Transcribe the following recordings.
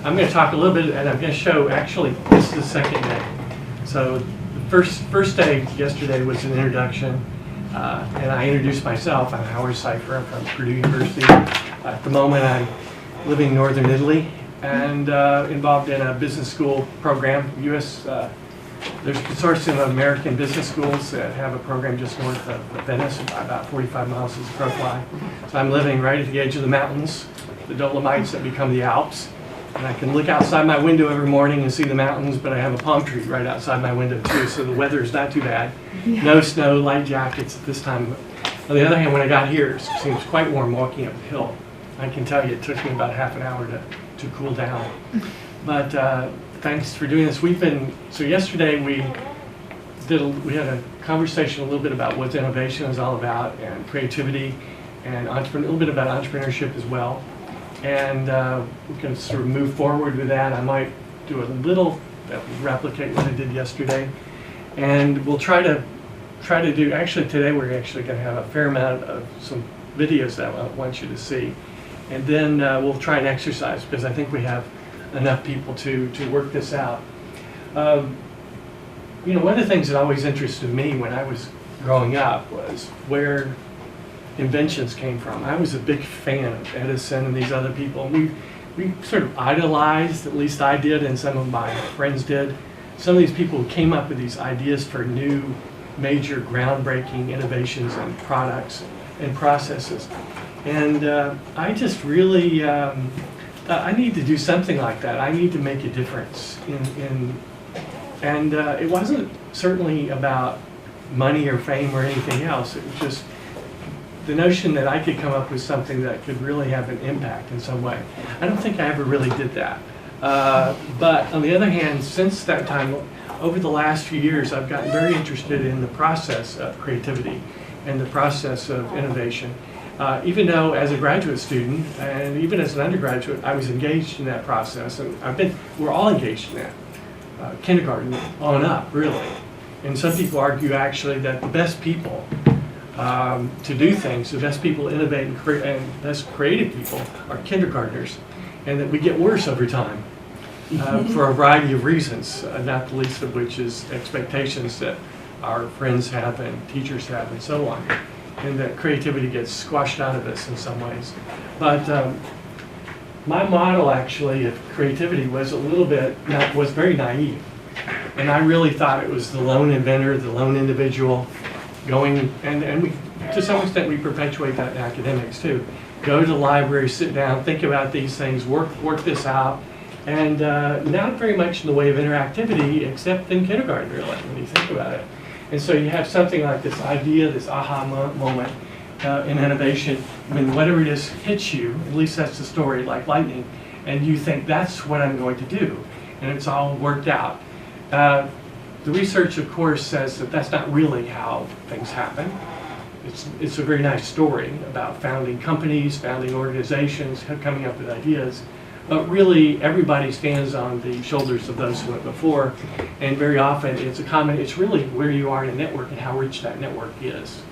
I'm going to talk a little bit, and I'm going to show, actually, this is the second day. So the first day yesterday was an introduction, and I introduced myself. I'm Howard Sypher. I'm from Purdue University. At the moment, I'm living in northern Italy and involved in a business school program. There's a consortium of American business schools that have a program just north of Venice, about 45 miles as a crow fly. So I'm living right at the edge of the mountains, the Dolomites that become the Alps. And I can look outside my window every morning and see the mountains, but I have a palm tree right outside my window too, so the weather is not too bad. Yeah. No snow, light jackets at this time. On the other hand, when I got here, it seems quite warm walking up the hill. I can tell you it took me about half an hour to cool down. But thanks for doing this. So yesterday we had a conversation a little bit about what innovation is all about, and creativity, and a little bit about entrepreneurship as well. And we can sort of move forward with that. I might do a little that will replicate what I did yesterday, and we'll try to do. Actually, today we're actually going to have a fair amount of some videos that I want you to see, and then we'll try and exercise, because I think we have enough people to work this out. You know, one of the things that always interested me when I was growing up was where inventions came from. I was a big fan of Edison and these other people. We sort of idolized, at least I did, and some of my friends did, some of these people who came up with these ideas for new, major, groundbreaking innovations and products and processes. And I just really I need to do something like that. I need to make a difference and it wasn't certainly about money or fame or anything else. It was just the notion that I could come up with something that could really have an impact in some way. I don't think I ever really did that. But on the other hand, since that time, over the last few years, I've gotten very interested in the process of creativity and the process of innovation. Even though as a graduate student and even as an undergraduate, I was engaged in that process, and we're all engaged in that, kindergarten on up, really. And some people argue actually that the best people to do things, the best people to innovate and best creative people are kindergartners, and that we get worse over time for a variety of reasons, not the least of which is expectations that our friends have and teachers have and so on, and that creativity gets squashed out of us in some ways. But my model actually of creativity was was very naive, and I really thought it was the lone inventor, the lone individual, going, and we, to some extent, we perpetuate that in academics too. Go to the library, sit down, think about these things, work this out, and not very much in the way of interactivity, except in kindergarten, really, when you think about it. And so you have something like this idea, this aha moment in innovation, when whatever it is hits you, at least that's the story, like lightning, and you think, that's what I'm going to do, and it's all worked out. The research, of course, says that that's not really how things happen. It's a very nice story about founding companies, founding organizations, coming up with ideas, but really everybody stands on the shoulders of those who went before, and very often it's really where you are in a network and how rich that network is.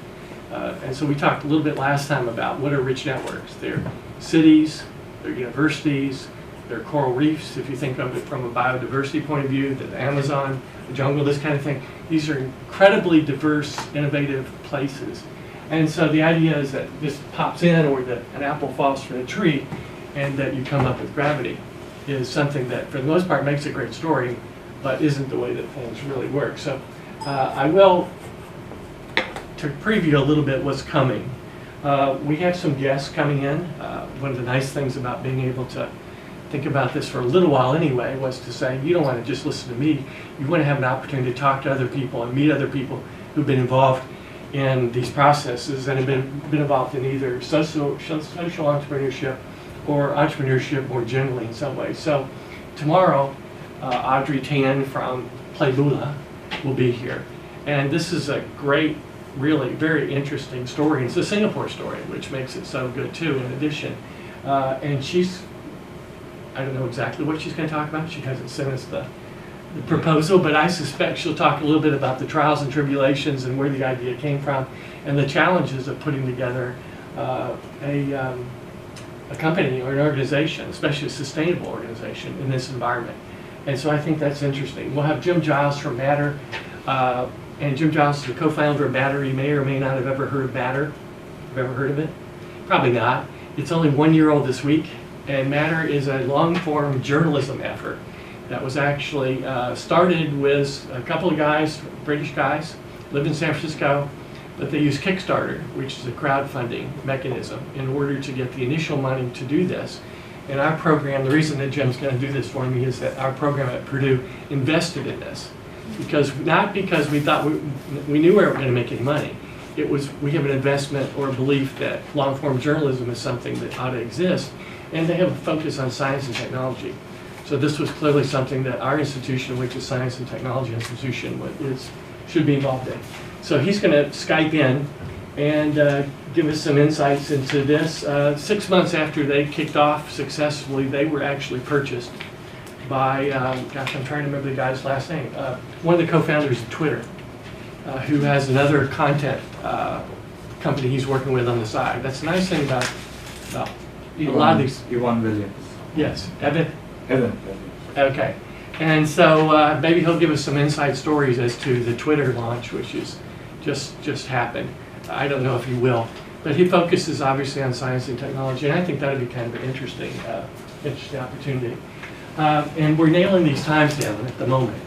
And so we talked a little bit last time about what are rich networks. They're cities, they're universities, they're coral reefs, if you think of it from a biodiversity point of view, the Amazon, the jungle, this kind of thing. These are incredibly diverse, innovative places. And so the idea is that this pops in, or that an apple falls from a tree, and that you come up with gravity, is something that, for the most part, makes a great story, but isn't the way that things really work. So I will, to preview a little bit what's coming. We have some guests coming in. One of the nice things about being able to think about this for a little while anyway was to say, you don't want to just listen to me. You want to have an opportunity to talk to other people and meet other people who've been involved in these processes and have been involved in either social entrepreneurship or entrepreneurship more generally in some ways. So tomorrow, Audrey Tan from Playbula will be here. And this is a great, really very interesting story. It's a Singapore story, which makes it so good too, in addition. And I don't know exactly what she's going to talk about. She hasn't sent us the proposal, but I suspect she'll talk a little bit about the trials and tribulations and where the idea came from and the challenges of putting together a a company or an organization, especially a sustainable organization, in this environment. And so I think that's interesting. We'll have Jim Giles from Matter, and Jim Giles is the co-founder of Matter. You may or may not have ever heard of Matter. Have ever heard of it? Probably not. It's only 1 year old this week, and Matter is a long-form journalism effort that was actually started with a couple of guys, British guys, lived in San Francisco, but they use Kickstarter, which is a crowdfunding mechanism, in order to get the initial money to do this. And our program, the reason that Jim's going to do this for me is that our program at Purdue invested in this. Not because we thought we knew we weren't going to make any money. It was, we have an investment or a belief that long-form journalism is something that ought to exist, and they have a focus on science and technology. So this was clearly something that our institution, which is Science and Technology Institution, should be involved in. So he's going to Skype in and give us some insights into this. 6 months after they kicked off successfully, they were actually purchased by, gosh, I'm trying to remember the guy's last name, one of the co-founders of Twitter, who has another content company he's working with on the side. That's the nice thing about a lot of these. Evan Williams. Yes, Evan? Evan. Okay. And so maybe he'll give us some inside stories as to the Twitter launch, which is just happened. I don't know if he will, but he focuses obviously on science and technology, and I think that would be kind of an interesting opportunity. And we're nailing these times down at the moment.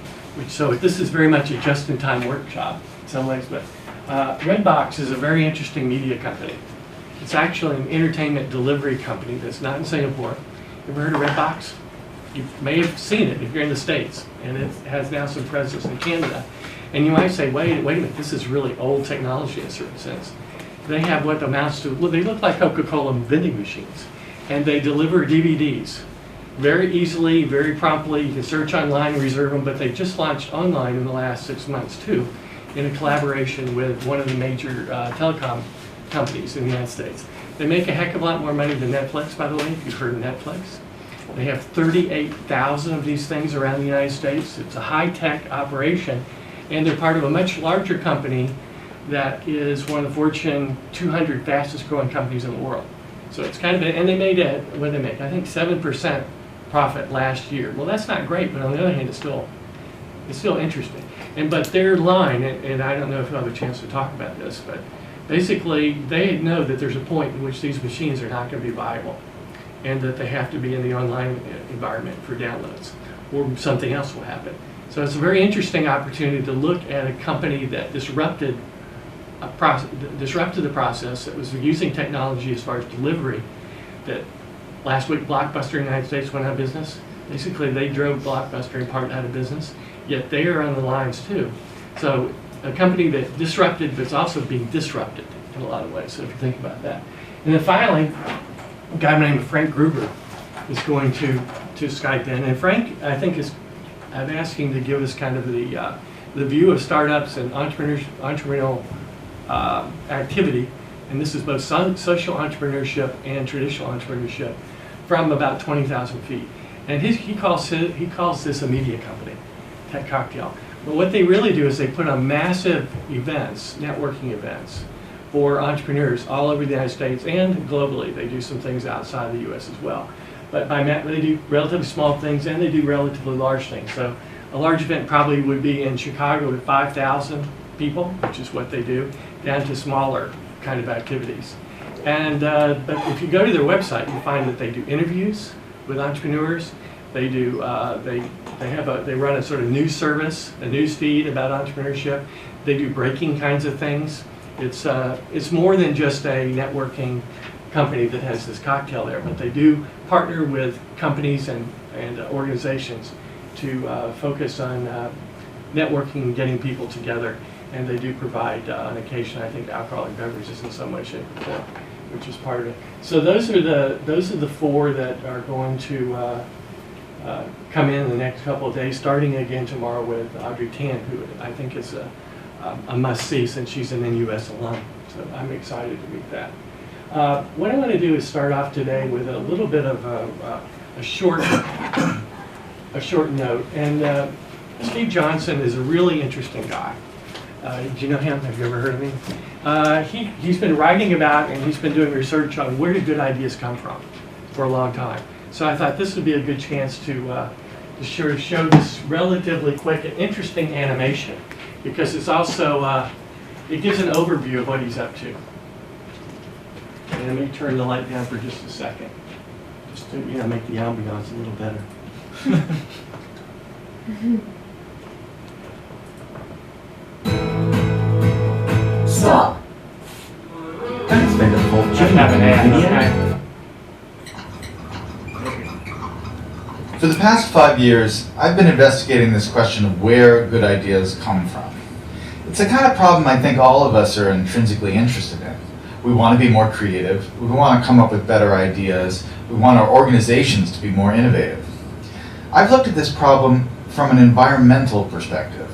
So this is very much a just-in-time workshop in some ways, but Redbox is a very interesting media company. It's actually an entertainment delivery company that's not in Singapore. Ever heard of Redbox? You may have seen it if you're in the States, and it has now some presence in Canada. And you might say, wait a minute, this is really old technology in a certain sense. They have what amounts to, well, they look like Coca-Cola vending machines, and they deliver DVDs very easily, very promptly. You can search online and reserve them, but they just launched online in the last 6 months too, in a collaboration with one of the major telecom companies in the United States. They make a heck of a lot more money than Netflix, by the way, if you've heard of Netflix. They have 38,000 of these things around the United States. It's a high-tech operation, and they're part of a much larger company that is one of the Fortune 200 fastest-growing companies in the world. So it's kind of, and they made what did they make? I think 7% profit last year. Well, that's not great, but on the other hand, it's still interesting. But their line, and I don't know if I'll have a chance to talk about this, but basically they know that there's a point in which these machines are not going to be viable, and that they have to be in the online environment for downloads, or something else will happen. So it's a very interesting opportunity to look at a company that disrupted the process, that was using technology as far as delivery, that last week Blockbuster in the United States went out of business. Basically they drove Blockbuster in part out of business, yet they are on the lines too. So a company that disrupted, but it's also being disrupted in a lot of ways, so if you think about that. And then finally, a guy named Frank Gruber is going to Skype in. And Frank, I think, I'm asking to give us kind of the view of startups and entrepreneurial activity, and this is both social entrepreneurship and traditional entrepreneurship, from about 20,000 feet. And he calls this a media company, Tech Cocktail. But what they really do is they put on massive events, networking events, for entrepreneurs all over the United States and globally. They do some things outside the U.S. as well. But they do relatively small things and they do relatively large things. So a large event probably would be in Chicago with 5,000 people, which is what they do, down to smaller kind of activities. And but if you go to their website, you find that they do interviews with entrepreneurs. They do they run a sort of news service, a news feed about entrepreneurship. They do breaking kinds of things. It's more than just a networking company that has this cocktail there, but they do partner with companies and organizations to focus on networking and getting people together. And they do provide, on occasion, I think, alcoholic beverages in some way, shape, or form, which is part of it. So those are the four that are going to come in the next couple of days, starting again tomorrow with Audrey Tan, who I think is a must-see since she's an NUS alum. So I'm excited to meet that. What I want to do is start off today with a little bit of a short note. And Steve Johnson is a really interesting guy. Do you know him? Have you ever heard of him? He's been writing about and he's been doing research on where do good ideas come from. for a long time. So I thought this would be a good chance to show this relatively quick and interesting animation, because it's also, it gives an overview of what he's up to. And let me turn the light down for just a second, just to make the ambiance a little better. Stop. That's been a full For the past 5 years, I've been investigating this question of where good ideas come from. It's a kind of problem I think all of us are intrinsically interested in. We want to be more creative, we want to come up with better ideas, we want our organizations to be more innovative. I've looked at this problem from an environmental perspective.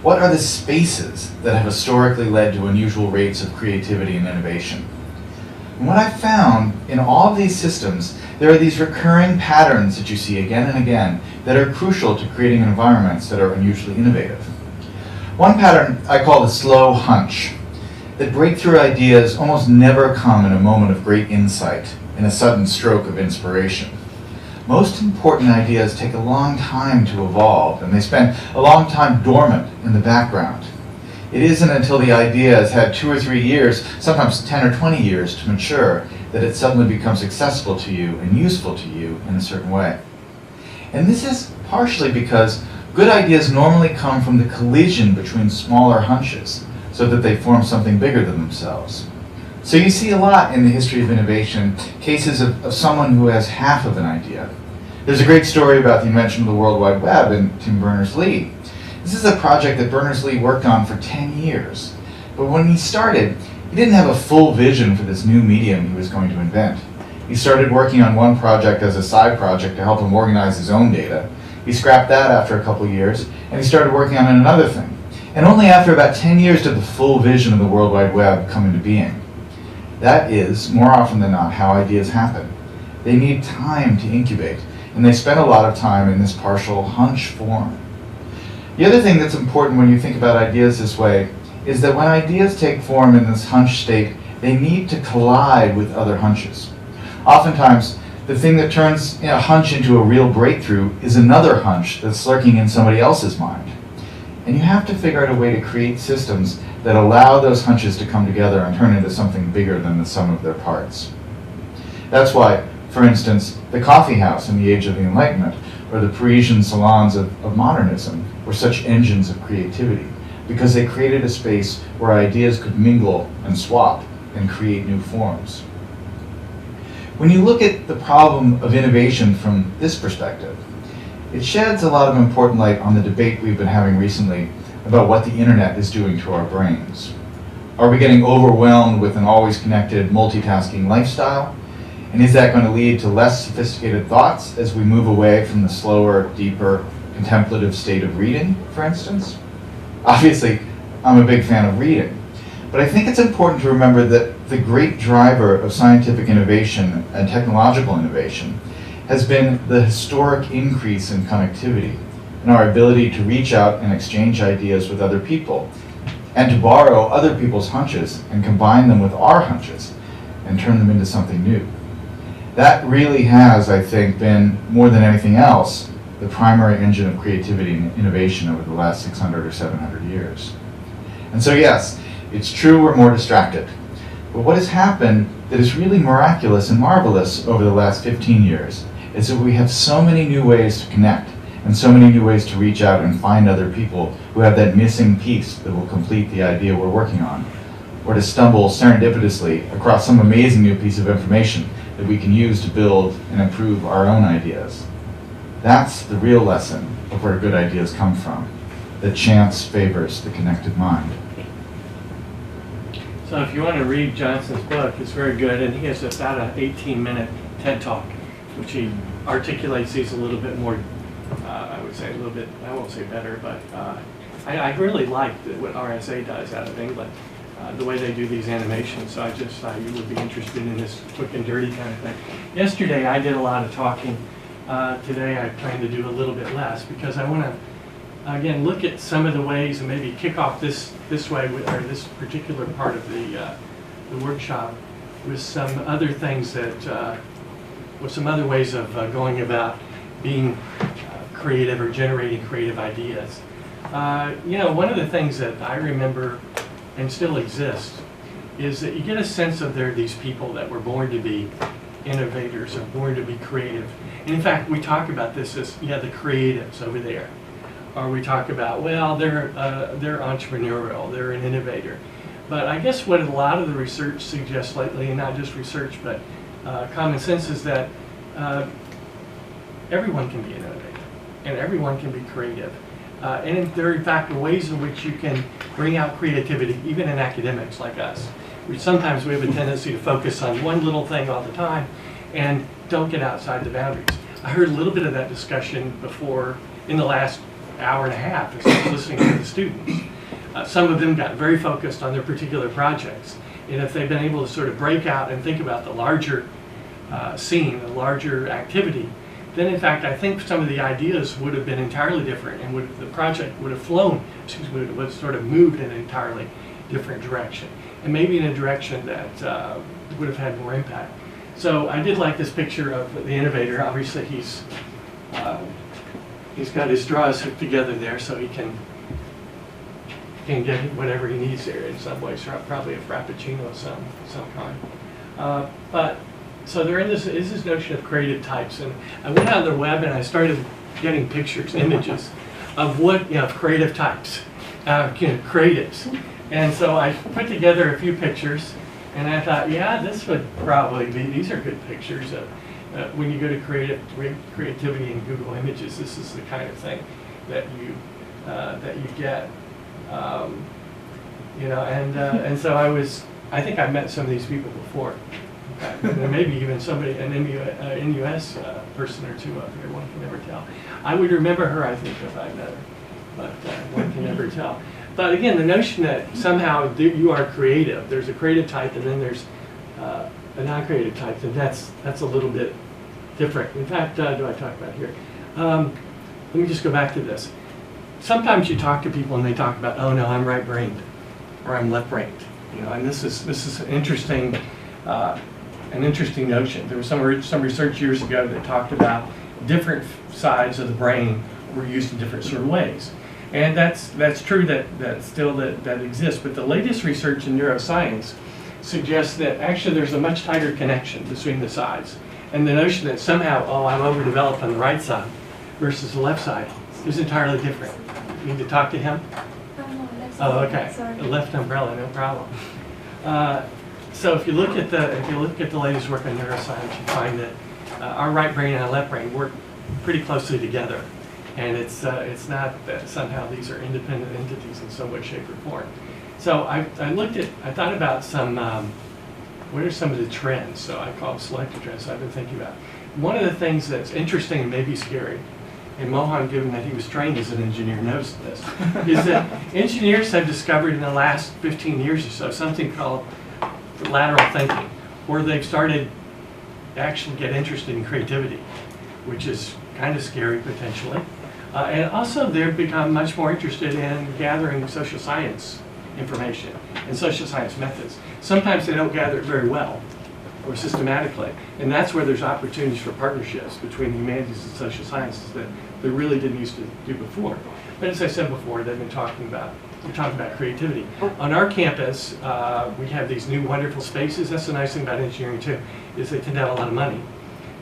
What are the spaces that have historically led to unusual rates of creativity and innovation? And what I've found in all of these systems, there are these recurring patterns that you see again and again that are crucial to creating environments that are unusually innovative. One pattern I call the slow hunch, that breakthrough ideas almost never come in a moment of great insight, in a sudden stroke of inspiration. Most important ideas take a long time to evolve, and they spend a long time dormant in the background. It isn't until the idea has had 2 or 3 years, sometimes 10 or 20 years to mature, that it suddenly becomes accessible to you and useful to you in a certain way. And this is partially because good ideas normally come from the collision between smaller hunches, so that they form something bigger than themselves. So you see a lot in the history of innovation, cases of someone who has half of an idea. There's a great story about the invention of the World Wide Web and Berners-Lee. This is a project that Berners-Lee worked on for 10 years. But when he started, he didn't have a full vision for this new medium he was going to invent. He started working on one project as a side project to help him organize his own data. He scrapped that after a couple of years, and he started working on another thing. And only after about 10 years did the full vision of the World Wide Web come into being. That is, more often than not, how ideas happen. They need time to incubate, and they spend a lot of time in this partial hunch form. The other thing that's important when you think about ideas this way is that when ideas take form in this hunch state, they need to collide with other hunches. Oftentimes, the thing that turns a hunch into a real breakthrough is another hunch that's lurking in somebody else's mind. And you have to figure out a way to create systems that allow those hunches to come together and turn into something bigger than the sum of their parts. That's why, for instance, the coffee house in the age of the Enlightenment, or the Parisian salons of modernism, were such engines of creativity, because they created a space where ideas could mingle and swap and create new forms. When you look at the problem of innovation from this perspective, it sheds a lot of important light on the debate we've been having recently about what the internet is doing to our brains. Are we getting overwhelmed with an always connected, multitasking lifestyle? And is that going to lead to less sophisticated thoughts as we move away from the slower, deeper, contemplative state of reading, for instance? Obviously, I'm a big fan of reading, but I think it's important to remember that the great driver of scientific innovation and technological innovation has been the historic increase in connectivity and our ability to reach out and exchange ideas with other people, and to borrow other people's hunches and combine them with our hunches and turn them into something new. That really has, I think, been, more than anything else, the primary engine of creativity and innovation over the last 600 or 700 years. And so yes, it's true we're more distracted. But what has happened that is really miraculous and marvelous over the last 15 years is that we have so many new ways to connect and so many new ways to reach out and find other people who have that missing piece that will complete the idea we're working on, or to stumble serendipitously across some amazing new piece of information that we can use to build and improve our own ideas. That's the real lesson of where good ideas come from, that chance favors the connected mind. So if you want to read Johnson's book, it's very good, and he has about an 18-minute TED Talk, which he articulates these a little bit more, I would say a little bit, I won't say better, but I really like what RSA does out of England, the way they do these animations. So I just thought you would be interested in this quick and dirty kind of thing. Yesterday I did a lot of talking. Today I plan to do a little bit less, because I want to, again, look at some of the ways and maybe kick off this way, or this particular part of the workshop with some other things that some other ways of going about being creative or generating creative ideas. You know, one of the things that I remember and still exists is that you get a sense of there are these people that were born to be innovators or born to be creative. And in fact, we talk about this as, yeah, the creatives over there. Or we talk about, well, they're entrepreneurial, they're an innovator. But I guess what a lot of the research suggests lately, and not just research, but common sense, is that everyone can be an innovator, and everyone can be creative. And there are, in fact, ways in which you can bring out creativity, even in academics like us. Sometimes we have a tendency to focus on one little thing all the time and don't get outside the boundaries. I heard a little bit of that discussion before in the last hour and a half as I was listening to the students. Some of them got very focused on their particular projects. And if they've been able to sort of break out and think about the larger scene, the larger activity, then in fact I think some of the ideas would have been entirely different, and the project would have flown, would have sort of moved in an entirely different direction. And maybe in a direction that would have had more impact. So I did like this picture of the innovator. Obviously he's got his straws hooked together there so he can get whatever he needs there. In some ways, probably a frappuccino of some kind. But so there is this notion of creative types, and I went on the web and I started getting pictures, images of what, you know, creative types, creatives. And so I put together a few pictures, and I thought, yeah, this would probably be, these are good pictures of, when you go to creativity in Google Images, this is the kind of thing that you get. You know, and so I think I've met some of these people before. And maybe even somebody, an NUS person or two up here, one can never tell. I would remember her, I think, if I met her, but one can never tell. But again, the notion that somehow you are creative, there's a creative type and then there's a non-creative type, and that's a little bit different. In fact, do I talk about here? Let me just go back to this. Sometimes you talk to people and they talk about, oh no, I'm right-brained or I'm left-brained. You know, and this is an interesting notion. There was some research years ago that talked about different sides of the brain were used in different sort of ways. And that's true that still exists. But the latest research in neuroscience suggests that actually there's a much tighter connection between the sides. And the notion that somehow, oh, I'm overdeveloped on the right side versus the left side is entirely different. You need to talk to him? Oh, okay. Sorry. The left umbrella, no problem. So if you look at the latest work on neuroscience, you find that our right brain and our left brain work pretty closely together. And it's not that somehow these are independent entities in some way, shape, or form. So I thought about what are some of the trends? So I call them selective trends. So I've been thinking about. One of the things that's interesting and maybe scary, and Mohan, given that he was trained as an engineer, knows this, is that engineers have discovered in the last 15 years or so something called lateral thinking, where they've started to actually get interested in creativity, which is kind of scary potentially. And also they've become much more interested in gathering social science information and social science methods. Sometimes they don't gather it very well or systematically, and that's where there's opportunities for partnerships between the humanities and social sciences that they really didn't used to do before. But as I said before, they've been talking about creativity. On our campus, we have these new wonderful spaces. That's the nice thing about engineering too, is they tend to have a lot of money.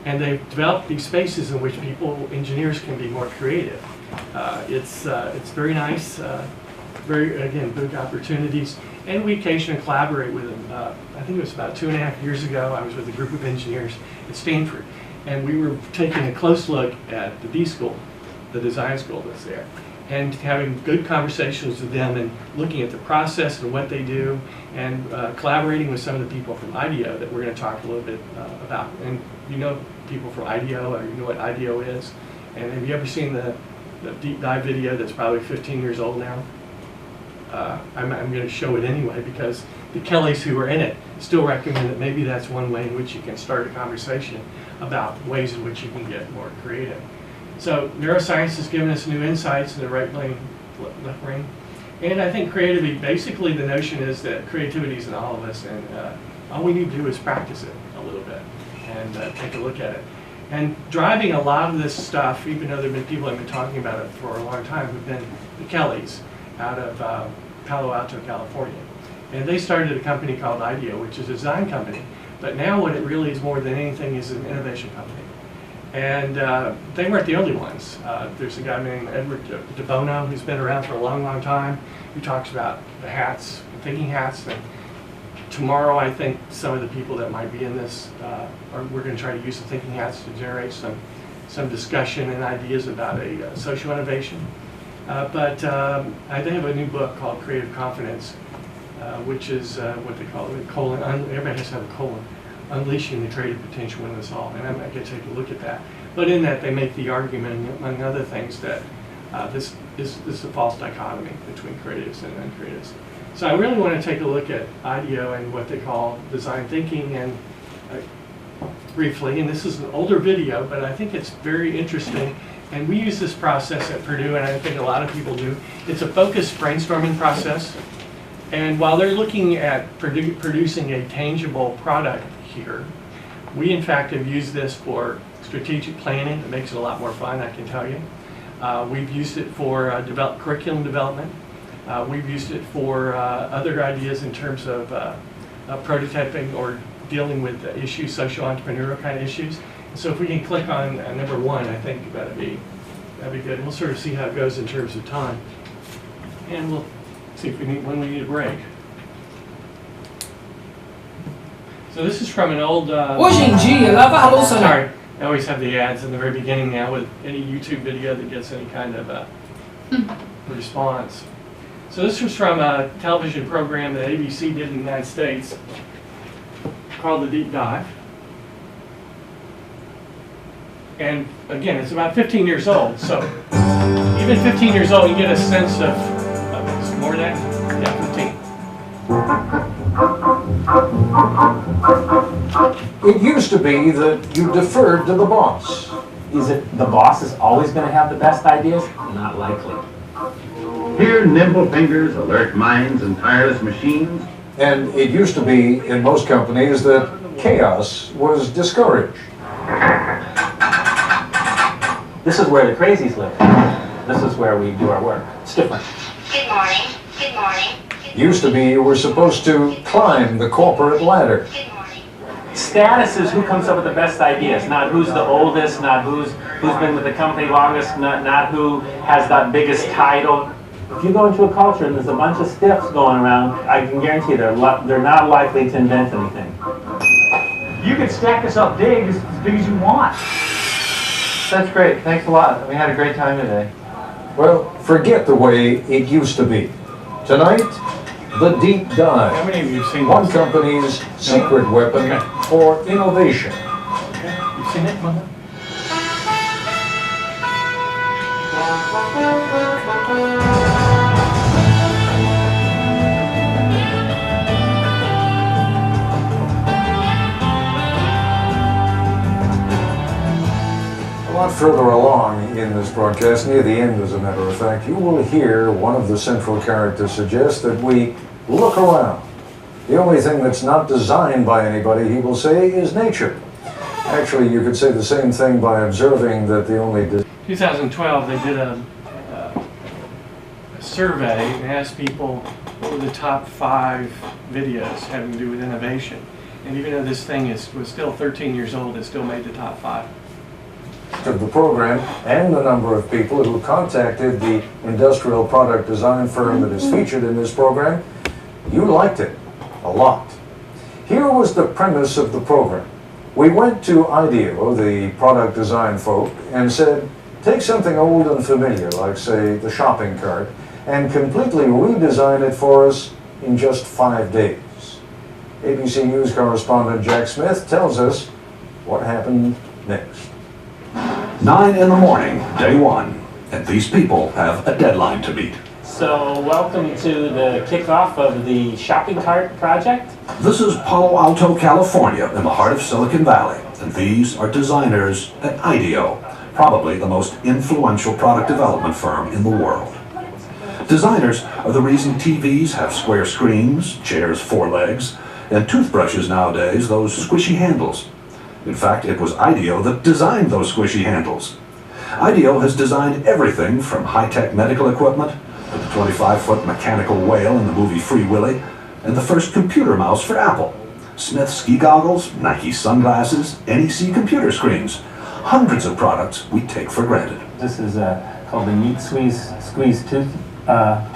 And they've developed these spaces in which engineers can be more creative. It's very nice, again, big opportunities. And we occasionally collaborate with them. I think it was about 2.5 years ago, I was with a group of engineers at Stanford. And we were taking a close look at the D school, the design school that's there, and having good conversations with them and looking at the process and what they do, and collaborating with some of the people from IDEO that we're going to talk a little bit about. And you know people from IDEO, or you know what IDEO is. And have you ever seen the deep dive video that's probably 15 years old now? I'm going to show it anyway because the Kellys who are in it still recommend that maybe that's one way in which you can start a conversation about ways in which you can get more creative. So neuroscience has given us new insights in the right brain, left brain. And I think creativity, basically the notion is that creativity is in all of us, and all we need to do is practice it a little bit. and take a look at it. And driving a lot of this stuff, even though there have been people that have been talking about it for a long time, have been the Kellys out of Palo Alto, California. And they started a company called IDEO, which is a design company. But now what it really is more than anything is an innovation company. And they weren't the only ones. There's a guy named Edward DeBono who's been around for a long, long time, who talks about the hats, thinking hats. And tomorrow, I think some of the people that might be in this, we're going to try to use the thinking hats to generate some discussion and ideas about a social innovation. But they have a new book called Creative Confidence, which is what they call it, colon, everybody has to have a colon, Unleashing the Creative Potential in Us All. And I'm going to take a look at that. But in that, they make the argument, among other things, that this is a false dichotomy between creatives and uncreatives. So I really want to take a look at IDEO and what they call design thinking, and briefly, and this is an older video, but I think it's very interesting. And we use this process at Purdue, and I think a lot of people do. It's a focused brainstorming process. And while they're looking at producing a tangible product here, we in fact have used this for strategic planning. It makes it a lot more fun, I can tell you. We've used it for curriculum development. We've used it for other ideas in terms of prototyping or dealing with issues, social entrepreneurial kind of issues. So if we can click on number 1, I think that'd be good. And we'll sort of see how it goes in terms of time. And we'll see if when we need a break. So this is from an old... sorry, I always have the ads in the very beginning now with any YouTube video that gets any kind of response. So this was from a television program that ABC did in the United States called The Deep Dive. And again, it's about 15 years old, so even 15 years old, you get a sense of more than that? Yeah, 15. It used to be that you deferred to the boss. Is it the boss is always going to have the best ideas? Not likely. Here, nimble fingers, alert minds, and tireless machines. And it used to be in most companies that chaos was discouraged. This is where the crazies live. This is where we do our work. It's different. Good morning. Good morning. Used to be you were supposed to climb the corporate ladder. Good morning. Status is who comes up with the best ideas, not who's the oldest, not who's been with the company longest, not who has that biggest title. If you go into a culture and there's a bunch of stiffs going around, I can guarantee they're not likely to invent anything. You can stack this up big as big as you want. That's great. Thanks a lot. We had a great time today. Well, forget the way it used to be. Tonight, the deep dive. How many of you have seen One this? company's secret weapon for innovation. You've seen it, Mother? A lot further along in this broadcast, near the end as a matter of fact, you will hear one of the central characters suggest that we look around. The only thing that's not designed by anybody, he will say, is nature. Actually, you could say the same thing by observing that the only... 2012, they did a survey and asked people what were the top 5 videos having to do with innovation. And even though this thing was still 13 years old, it still made the top 5. Of the program and the number of people who contacted the industrial product design firm that is featured in this program, you liked it a lot. Here was the premise of the program. We went to IDEO, the product design folk, and said, take something old and familiar, like say the shopping cart, and completely redesign it for us in just 5 days. ABC News correspondent Jack Smith tells us what happened next. 9 in the morning, day 1, and these people have a deadline to meet. So, welcome to the kickoff of the shopping cart project. This is Palo Alto, California, in the heart of Silicon Valley, and these are designers at IDEO, probably the most influential product development firm in the world. Designers are the reason TVs have square screens, chairs 4 legs, and toothbrushes nowadays those squishy handles. In fact, it was IDEO that designed those squishy handles. IDEO has designed everything from high-tech medical equipment to the 25-foot mechanical whale in the movie Free Willy, and the first computer mouse for Apple. Smith ski goggles, Nike sunglasses, NEC computer screens. Hundreds of products we take for granted. This is called the Neat Squeeze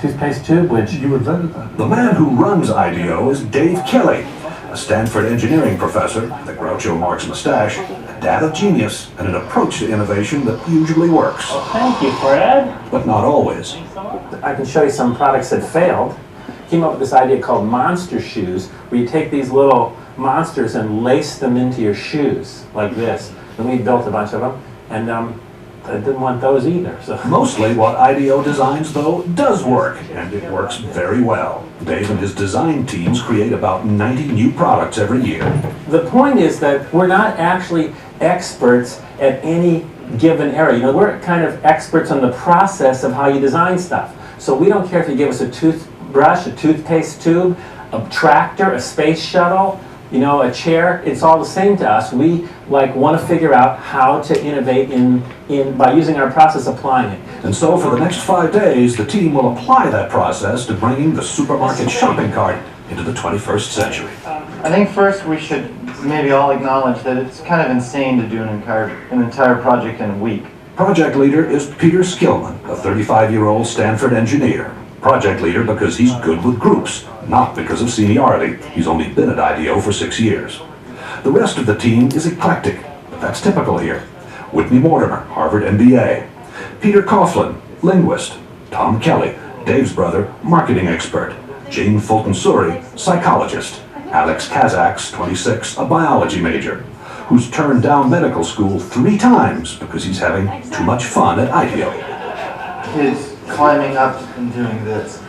toothpaste tube, which you invented that. The man who runs IDEO is Dave Kelly, a Stanford engineering professor, the Groucho Marx mustache, a data genius, and an approach to innovation that usually works. Well, thank you, Fred. But not always. I can show you some products that failed. Came up with this idea called monster shoes, where you take these little monsters and lace them into your shoes, like this. And we built a bunch of them, and I didn't want those either. So. Mostly what IDEO designs, though, does work, and it works very well. Dave and his design teams create about 90 new products every year. The point is that we're not actually experts at any given area. You know, we're kind of experts on the process of how you design stuff. So we don't care if you give us a toothbrush, a toothpaste tube, a tractor, a space shuttle, you know, a chair. It's all the same to us. We want to figure out how to innovate by using our process, applying it. And so for the next 5 days, the team will apply that process to bringing the supermarket shopping cart into the 21st century. I think first we should maybe all acknowledge that it's kind of insane to do an entire project in a week. Project leader is Peter Skillman, a 35-year-old Stanford engineer. Project leader because he's good with groups, not because of seniority. He's only been at IDEO for 6 years. The rest of the team is eclectic, but that's typical here. Whitney Mortimer, Harvard MBA. Peter Coughlin, linguist. Tom Kelly, Dave's brother, marketing expert. Jane Fulton-Suri, psychologist. Alex Kazaks, 26, a biology major, who's turned down medical school 3 times because he's having too much fun at IDEO. Kids climbing up and doing this.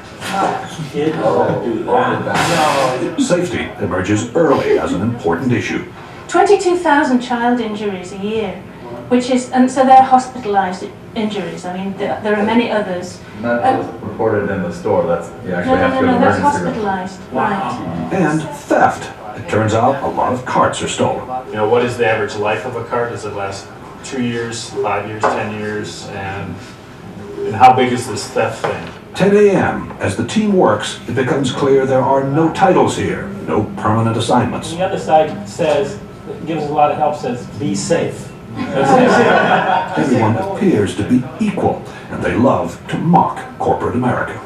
Safety emerges early as an important issue. 22,000 child injuries a year, and so they're hospitalized injuries. I mean, there are many others. Not reported in the store, you actually have to go to No, the that's emergency room. hospitalized, right. And theft. It turns out a lot of carts are stolen. You know, what is the average life of a cart? Does it last 2 years, 5 years, 10 years? And how big is this theft thing? 10 a.m. As the team works, it becomes clear there are no titles here, no permanent assignments. The other side says, gives us a lot of help, says, be safe. Everyone appears to be equal, and they love to mock corporate America.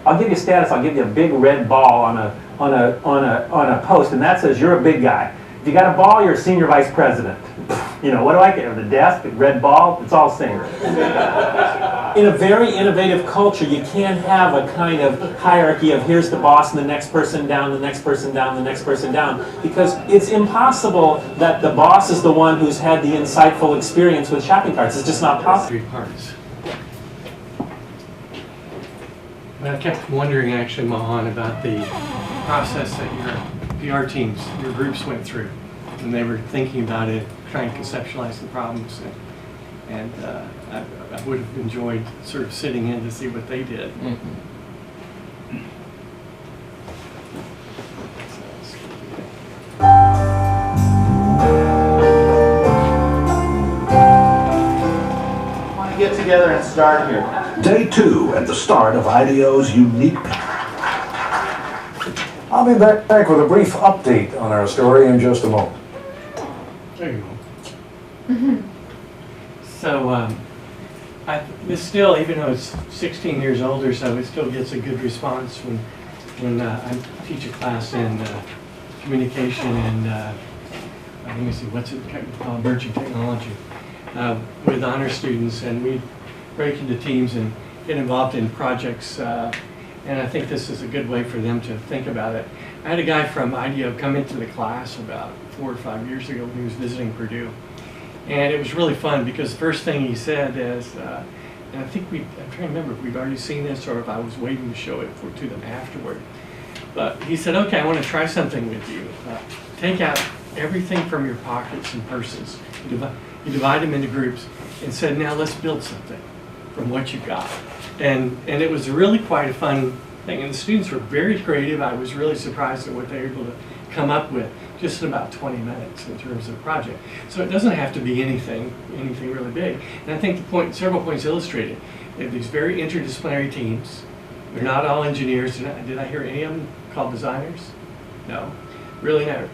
I'll give you status. I'll give you a big red ball on a post, and that says you're a big guy. If you got a ball, you're a senior vice president. You know, what do I care? The desk, the red ball, it's all the same. In a very innovative culture, you can't have a kind of hierarchy of here's the boss and the next person down, the next person down, the next person down, because it's impossible that the boss is the one who's had the insightful experience with shopping carts. It's just not possible. 3 parts. But I kept wondering, actually, Mohan, about the process that your PR teams, your groups went through when they were thinking about it, trying to conceptualize the problems. And I would have enjoyed sort of sitting in to see what they did. I want to get together and start here. Day 2 and the start of IDEO's unique. I'll be back with a brief update on our story in just a moment. There you go. So, it's still, even though it's 16 years old or so, it still gets a good response when I teach a class in communication and, let me see, what's it called, emerging technology, with honor students, and we break into teams and get involved in projects, and I think this is a good way for them to think about it. I had a guy from IDEO come into the class about 4 or 5 years ago when he was visiting Purdue. And it was really fun because the first thing he said is, and I think I'm trying to remember if we'd already seen this or if I was waiting to show it to them afterward. But he said, okay, I want to try something with you. Take out everything from your pockets and purses. You divide them into groups and said, now let's build something from what you got. And it was really quite a fun thing. And the students were very creative. I was really surprised at what they were able to come up with just in about 20 minutes in terms of project. So it doesn't have to be anything really big. And I think several points illustrated. They have these very interdisciplinary teams. They're not all engineers. Did I hear any of them called designers? No, really never.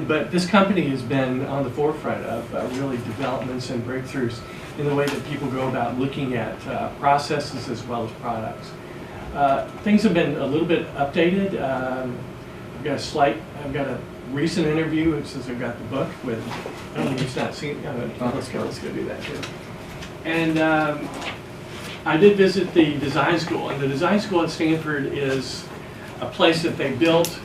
But this company has been on the forefront of really developments and breakthroughs in the way that people go about looking at processes as well as products. Things have been a little bit updated. I've got a recent interview since I've got the book with, I don't know if you've not seen it. Let's go do that too. And I did visit the design school, and the design school at Stanford is a place that they built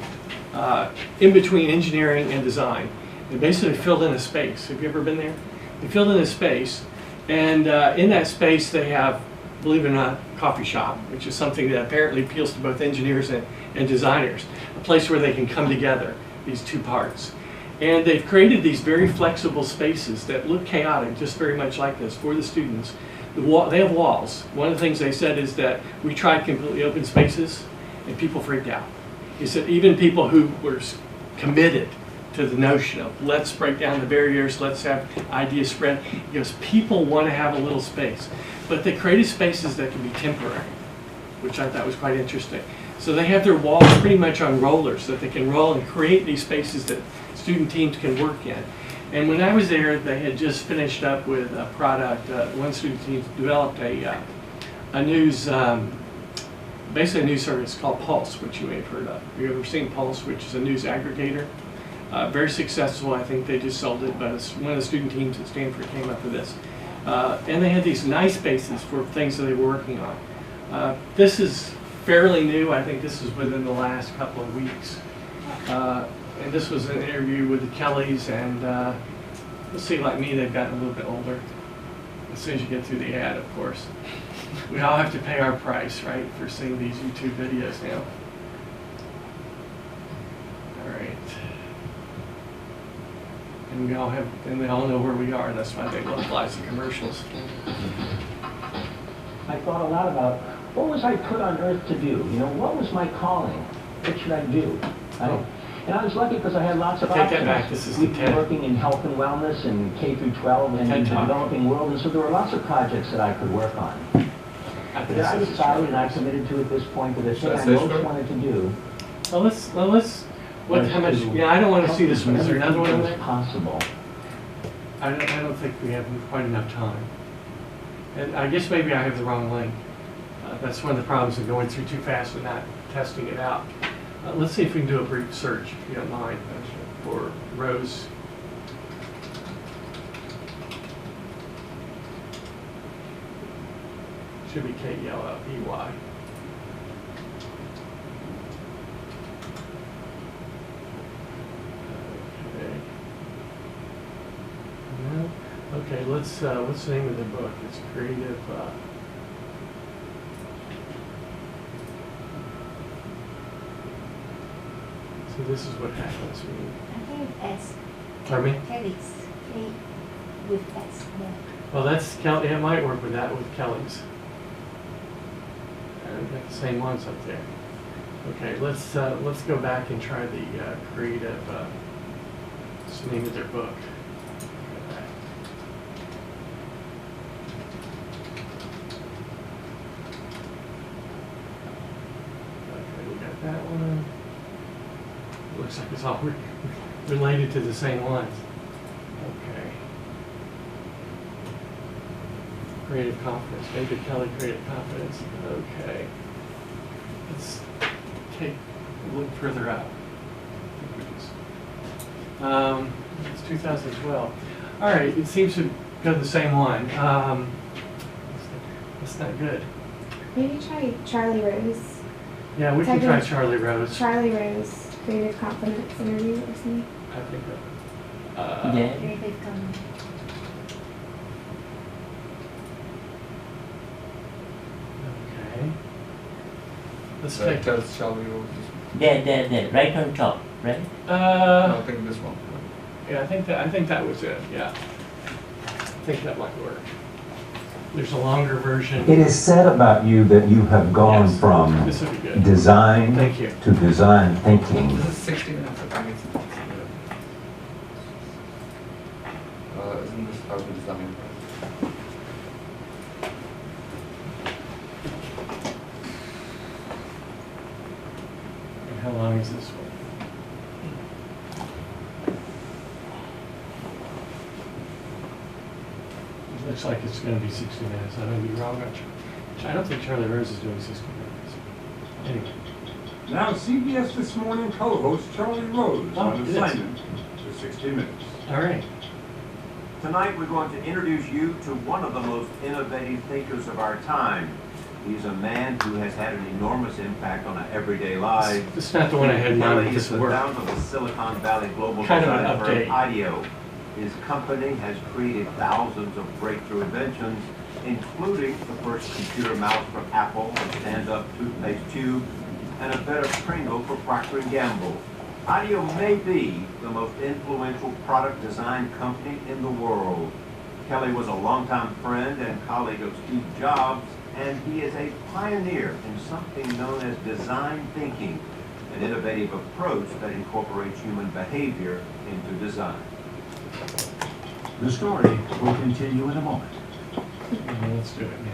in between engineering and design. They basically filled in a space. Have you ever been there? They filled in a space, and in that space they have, believe it or not, coffee shop, which is something that apparently appeals to both engineers and designers. A place where they can come together, these two parts. And they've created these very flexible spaces that look chaotic, just very much like this, for the students. They have walls. One of the things they said is that we tried completely open spaces, and people freaked out. He said even people who were committed to the notion of let's break down the barriers, let's have ideas spread, because people want to have a little space. But they created spaces that can be temporary, which I thought was quite interesting. So they have their walls pretty much on rollers so that they can roll and create these spaces that student teams can work in. And when I was there, they had just finished up with a product. One student team developed a news, basically a news service called Pulse, which you may have heard of. Have you ever seen Pulse, which is a news aggregator? Very successful. I think they just sold it, but one of the student teams at Stanford came up with this. And they had these nice spaces for things that they were working on. This is fairly new. I think this is within the last couple of weeks. And this was an interview with the Kellys, and let's see, like me, they've gotten a little bit older. As soon as you get through the ad, of course. We all have to pay our price, right, for seeing these YouTube videos now. All right. And they all know where we are. That's why they love lives and commercials. I thought a lot about what was I put on earth to do? You know, what was my calling? What should I do? And I was lucky because I had lots of options. Take that back. This is We've been working in health and wellness and K through 12 and in the developing world, and so there were lots of projects that I could work on. I decided and I committed to at this point that the thing I most wanted to do. How much? Yeah, I don't want to see this one. Is there another one in there? Possible. I don't think we have quite enough time. And I guess maybe I have the wrong link. That's one of the problems of going through too fast and not testing it out. Let's see if we can do a brief search, if you don't mind, for Rose. Should be K-E-L-L-E-Y. Okay, what's the name of the book? It's Creative. So this is what happens when you. I think S. Pardon me? Kelly's. With S. Yeah. Well, that's Kelly. It might work with that with Kelly's. We've got the same ones up there. Okay, let's go back and try the creative. What's the name of their book? That one looks like it's all related to the same ones. Okay. Creative confidence. David Kelly, creative confidence. Okay. Let's take a look further out. It's 2012. All right. It seems to go to the same one. That's not good. Maybe try Charlie Rose. Yeah, we can try Charlie Rose. Charlie Rose, creative confidence interview or something. I think that. Yeah. Creative confidence. Okay. Let's take. That's Charlie Rose. There, right on top, right? I think this one. Yeah, I think that was it. Yeah. I think that might work. There's a longer version. It is said about you that you have gone from design to design thinking. This is 60 minutes, I think. How long is this one? It looks like it's going to be 60 minutes. I may be wrong. I don't think Charlie Rose is doing 60 minutes. Anyway. Now CBS This Morning co-host Charlie Rose on assignment for 60 minutes. All right. Tonight we're going to introduce you to one of the most innovative thinkers of our time. He's a man who has had an enormous impact on our everyday lives. It's not the one I had in mind, Kelly but is this the work. founder of the Silicon Valley global Kind of an design firm update. IDEO. His company has created thousands of breakthrough inventions, including the first computer mouse from Apple, a stand-up toothpaste tube, and a better Pringle for Procter & Gamble. IDEO may be the most influential product design company in the world. Kelly was a longtime friend and colleague of Steve Jobs, and he is a pioneer in something known as design thinking, an innovative approach that incorporates human behavior into design. The story will continue in a moment. Let's do it, man.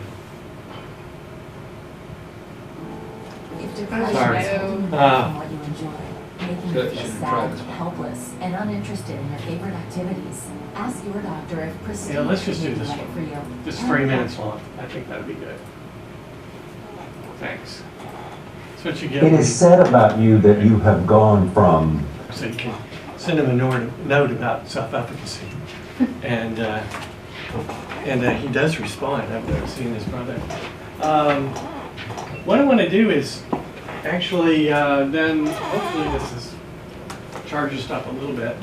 If depression Sorry. is holding you Ah. from what you enjoy, making Good, you you feel should try sad, this one. helpless, and uninterested in your favorite activities, ask your doctor if prestige Yeah, let's just do may be this right one. for you. Just And 3 the minutes long. I think that'd be good. Thanks. That's what you get. It when is said about you that you have gone from So you can send him a note about self-efficacy. And he does respond. I've never seen his brother. What I want to do is actually then hopefully this is charges up a little bit.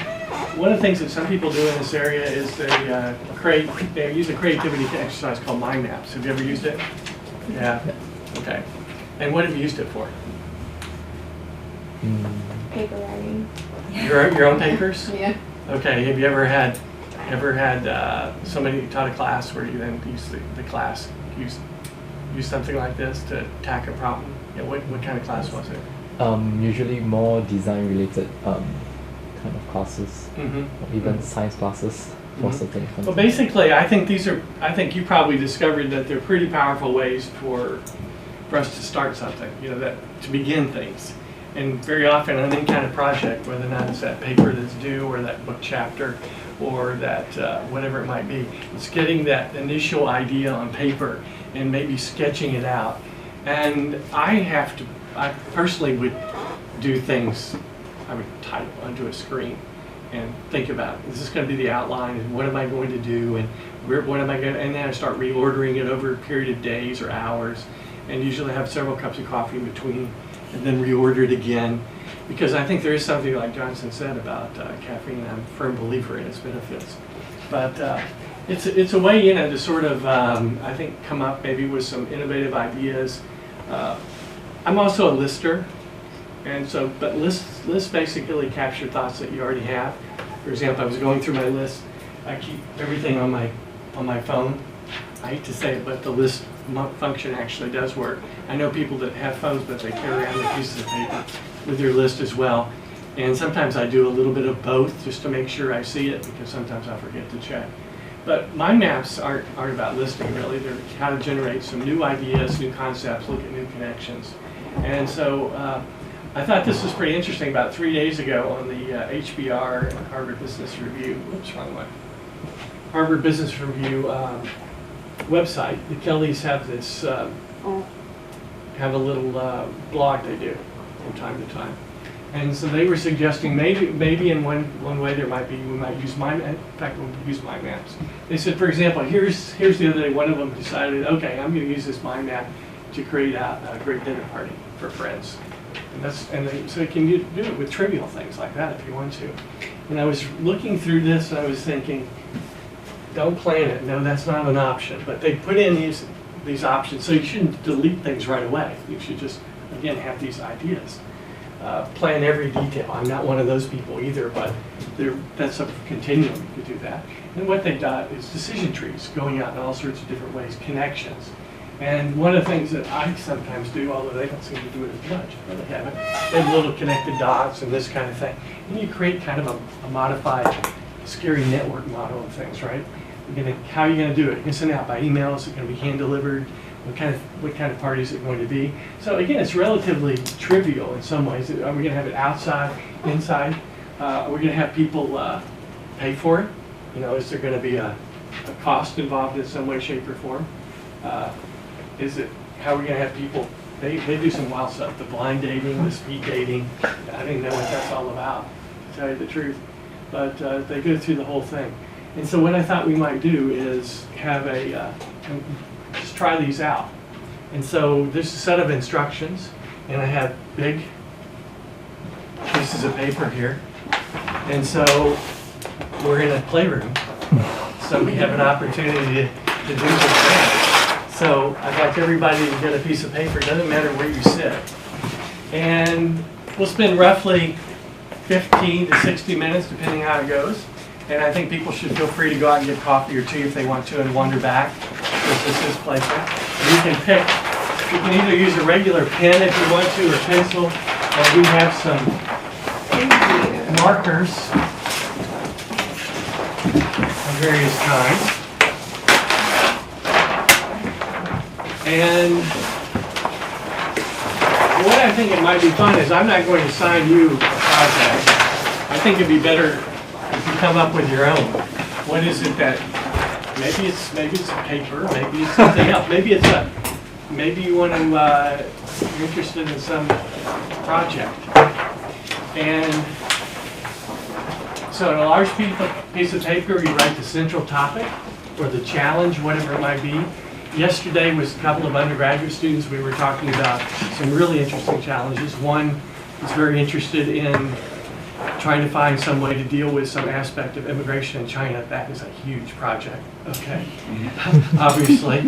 One of the things that some people do in this area is they use a creativity exercise called mind maps. Have you ever used it? Yeah. Okay. And what have you used it for? Paper writing. Your own papers? Yeah. Okay. Have you ever had somebody taught a class where you then use the class use something like this to attack a problem? Yeah. What kind of class was it? Usually more design related kind of classes, Mhm. or even Mhm. science classes for Mhm. certain concepts. Well, basically, I think you probably discovered that they're pretty powerful ways for us to start something, that to begin things. And very often on any kind of project, whether or not it's that paper that's due or that book chapter or that whatever it might be, it's getting that initial idea on paper and maybe sketching it out. And I personally would do things, I would type onto a screen and think about, is this going to be the outline, and what am I going to do, and what am I going to, and then I start reordering it over a period of days or hours, and usually have several cups of coffee in between, and then reorder it again, because I think there is something like Johnson said about caffeine. I'm a firm believer in its benefits, but it's a way, to sort of, I think, come up maybe with some innovative ideas. I'm also a lister, and so, but lists basically capture thoughts that you already have. For example, I was going through my list. I keep everything on my phone. I hate to say it, but the list function actually does work. I know people that have phones, but they carry around the pieces of paper with their list as well. And sometimes I do a little bit of both just to make sure I see it, because sometimes I forget to check. But mind maps aren't about listing, really. They're how to generate some new ideas, new concepts, look at new connections. And so I thought this was pretty interesting. About 3 days ago on the HBR, Harvard Business Review, wrong one, Harvard Business Review website, the Kellys have this, have a little blog they do from time to time. And so they were suggesting maybe in one way we might use mind maps. In fact, we'll use mind maps. They said, for example, here's the other day, one of them decided, okay, I'm going to use this mind map to create a great dinner party for friends. So you can do it with trivial things like that if you want to. And I was looking through this and I was thinking, don't plan it. No, that's not an option. But they put in these options, so you shouldn't delete things right away. You should just, again, have these ideas. Plan every detail. I'm not one of those people either, but that's a continuum. You could do that. And what they've got is decision trees going out in all sorts of different ways, connections. And one of the things that I sometimes do, although they don't seem to do it as much, but they haven't, they have little connected dots and this kind of thing. And you create kind of a modified, scary network model of things, right? How are you going to do it? You can send it out by email. Is it going to be hand delivered? what kind of party is it going to be? So again, it's relatively trivial in some ways. Are we going to have it outside, inside? Are we going to have people pay for it? You know, is there going to be a cost involved in some way, shape, or form? How are we going to have people? They do some wild stuff. The blind dating, the speed dating. I don't even know what that's all about, to tell you the truth. But they go through the whole thing. And so what I thought we might do is have just try these out. And so there's a set of instructions, and I have big pieces of paper here. And so we're in a playroom, so we have an opportunity to do this thing. So I'd like everybody to get a piece of paper. It doesn't matter where you sit. And we'll spend roughly 15 to 60 minutes, depending how it goes. And I think people should feel free to go out and get coffee or tea if they want to and wander back, because this is playful. You can either use a regular pen if you want to, or pencil, or we have some markers of various kinds. And what I think it might be fun is I'm not going to assign you a project. I think it'd be better if you come up with your own. What is it that maybe it's a paper, maybe it's something else, maybe you want to you're interested in some project. And so on a large piece of paper, you write the central topic or the challenge, whatever it might be. Yesterday was a couple of undergraduate students. We were talking about some really interesting challenges. One is very interested in trying to find some way to deal with some aspect of immigration in China. That is a huge project, okay? Obviously,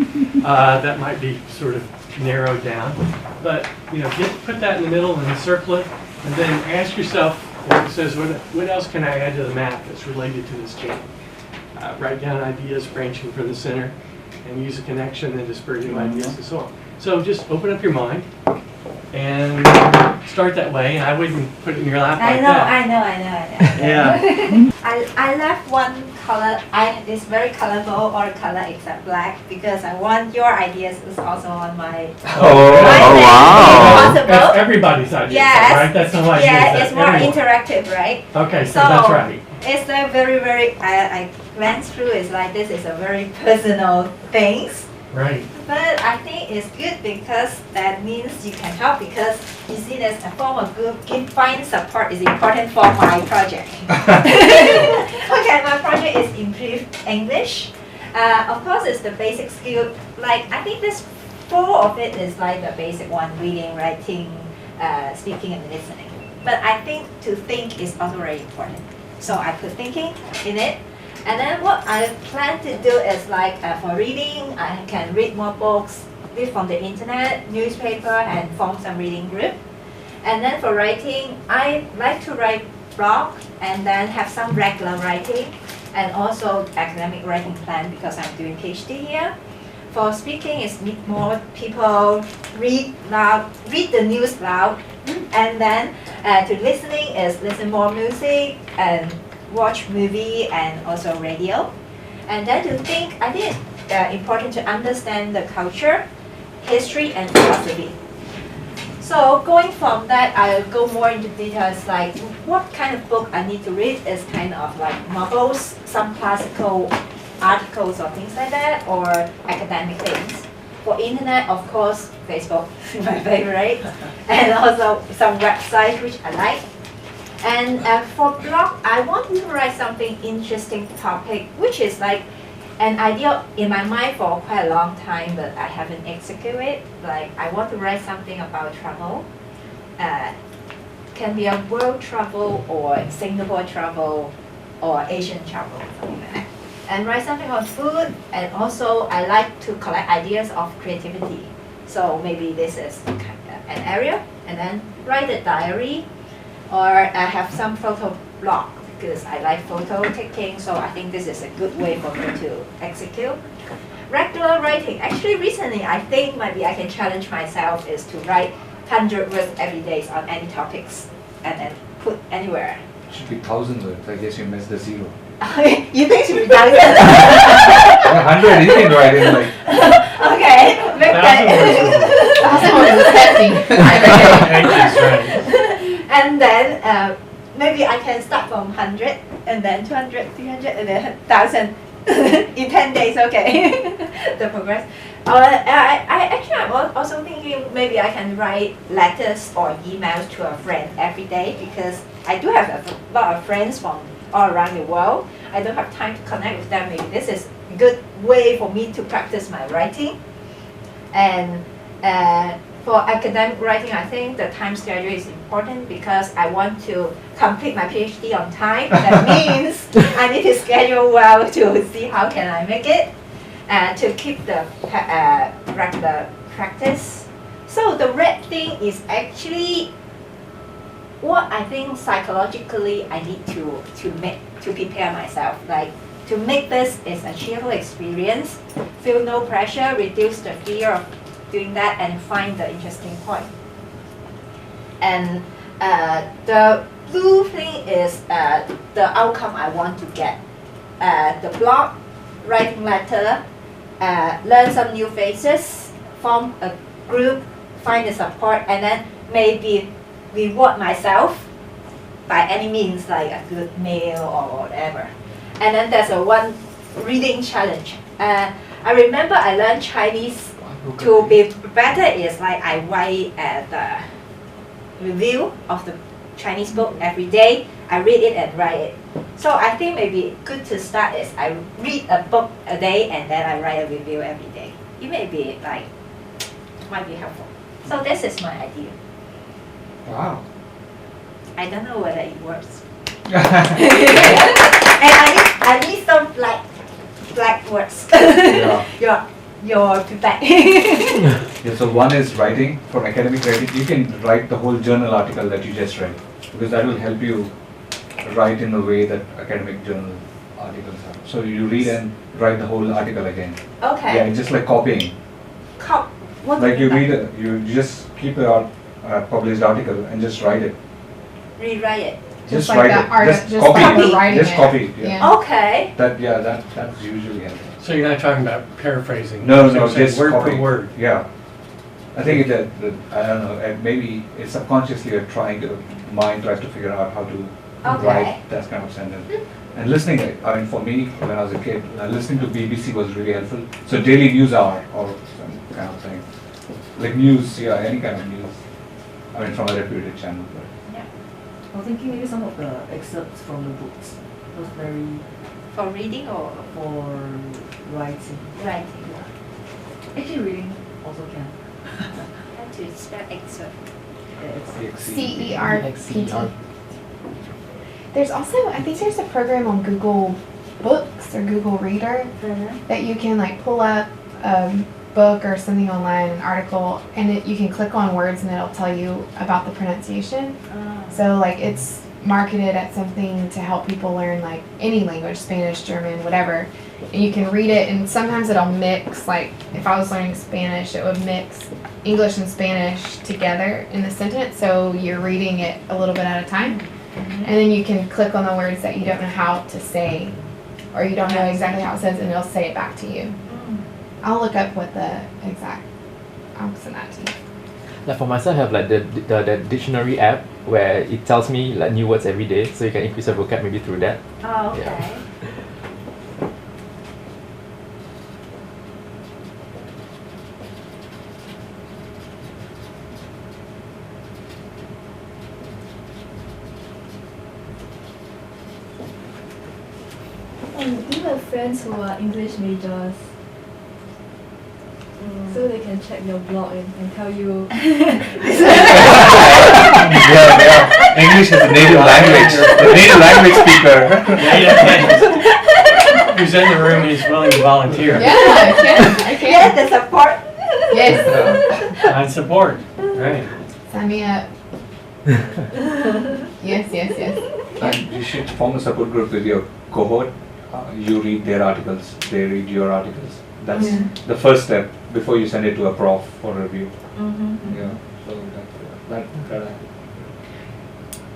that might be sort of narrowed down. But, you know, put that in the middle and circle it, and then ask yourself, it says, what else can I add to the map that's related to this game? Write down ideas branching from the center, and use a connection and to spur new ideas and so on. So just open up your mind and start that way. I wouldn't put it in your lap like that. I know. Yeah. I left one color. It's very colorful, all color except black, because I want your ideas is also on my. Wow! That's everybody's idea, right? That's the idea. Yeah, it's more interactive, right? Okay, so that's right. It's a very. I glanced through. It's like this is a very personal things. Right. But I think it's good because that means you can help, because you see there's a form of group. Find support is important for my project. Okay, my project is improve English. Of course, it's the basic skill. Like I think this 4 of it is like the basic one: reading, writing, speaking, and listening. But I think to think is also very important. So I put thinking in it. And then what I plan to do is like for reading, I can read more books, read from the internet, newspaper, and form some reading group. And then for writing, I like to write blog and then have some regular writing and also academic writing plan because I'm doing PhD here. For speaking, is meet more people, read the news loud, and then to listening is listen more music and watch movie and also radio. And then to think, I think it's important to understand the culture, history, and philosophy. So going from that, I'll go more into details like what kind of book I need to read is kind of like novels, some classical articles or things like that, or academic things. For internet, of course, Facebook, my favorite, and also some websites which I like. And for blog, I want to write something interesting topic, which is like an idea in my mind for quite a long time, but I haven't executed it. Like I want to write something about travel. Can be a world travel or Singapore travel or Asian travel, something like that. And write something on food, and also I like to collect ideas of creativity. So maybe this is an area, and then write a diary. Or I have some photo blog because I like photo taking, so I think this is a good way for me to execute. Regular writing, actually recently I think maybe I can challenge myself is to write 100 words every day on any topics and then put anywhere. Should be 1,000 words, I guess you missed the 0. You think it should be 1,000? 100 you can write in like. Okay, And then maybe I can start from 100 and then 200, 300 and then 1,000 in 10 days, okay. The progress. I'm also thinking maybe I can write letters or emails to a friend every day, because I do have a lot of friends from all around the world. I don't have time to connect with them. Maybe this is a good way for me to practice my writing. And for academic writing, I think the time schedule is important, because I want to complete my PhD on time. That means I need to schedule well to see how can I make it, to keep the regular practice. So the red thing is actually what I think psychologically I need to make to prepare myself. Like, to make this is a cheerful experience, feel no pressure, reduce the fear of doing that, and find the interesting point. And the blue thing is the outcome I want to get. The blog, writing letter, learn some new faces, form a group, find the support, and then maybe reward myself by any means, like a good meal or whatever. And then there's a one reading challenge. I remember I learned Chinese to be better is like I write the review of the Chinese book every day. I read it and write it. So I think maybe good to start is I read a book a day and then I write a review every day. It may be like, might be helpful. So this is my idea. Wow. I don't know whether it works. And I need some black words. Yeah. Your feedback. Yeah, so one is writing. For academic writing, you can write the whole journal article that you just read, because that will help you write in the way that academic journal articles are. So you read and write the whole article again. Okay. Yeah, it's just like copying. What Like you read it, you just keep a published article and just write it. Rewrite it. Just like write that it. art- Just just copy like it. writing Just it. copy it. Yeah. Yeah. Okay. That's usually helpful. So you're not talking about paraphrasing? No, You're saying just word copy. per word. Yeah. I think that I don't know. Maybe it's subconsciously you're trying to mind tries to figure out how to write that kind of sentence. And listening, I mean, for me, when I was a kid, listening to BBC was really helpful. So daily news hour or some kind of thing, like news, yeah, any kind of news. I mean, from a reputed channel. But. I was thinking maybe some of the excerpts from the books. Those very. For reading or for writing? Writing. Actually, reading also can. How to spell excerpt? CERPT. There's also, I think there's a program on Google Books or Google Reader that you can like pull up a book or something online, an article, and you can click on words and it'll tell you about the pronunciation. So like it's marketed at something to help people learn like any language, Spanish, German, whatever. And you can read it, and sometimes it'll mix, like if I was learning Spanish, it would mix English and Spanish together in the sentence, so you're reading it a little bit at a time. And then you can click on the words that you don't know how to say, or you don't know exactly how it says, and it'll say it back to you. I'll look up what the exact, I'll send that to you. Like for myself, I have like the dictionary app where it tells me like new words every day, so you can increase your vocab maybe through that. Oh, okay. Yeah. And do you have friends who are English majors? So they can check your blog and tell you. Yeah. English is a native language. The native language speaker. Who's in the room and is willing to volunteer. Yeah, I can. Get the support. Yes. On support. Right. Sign me up. Yes. And you should form a support group with your cohort. You read their articles, they read your articles. That's the first step before you send it to a prof for review. Yeah. So that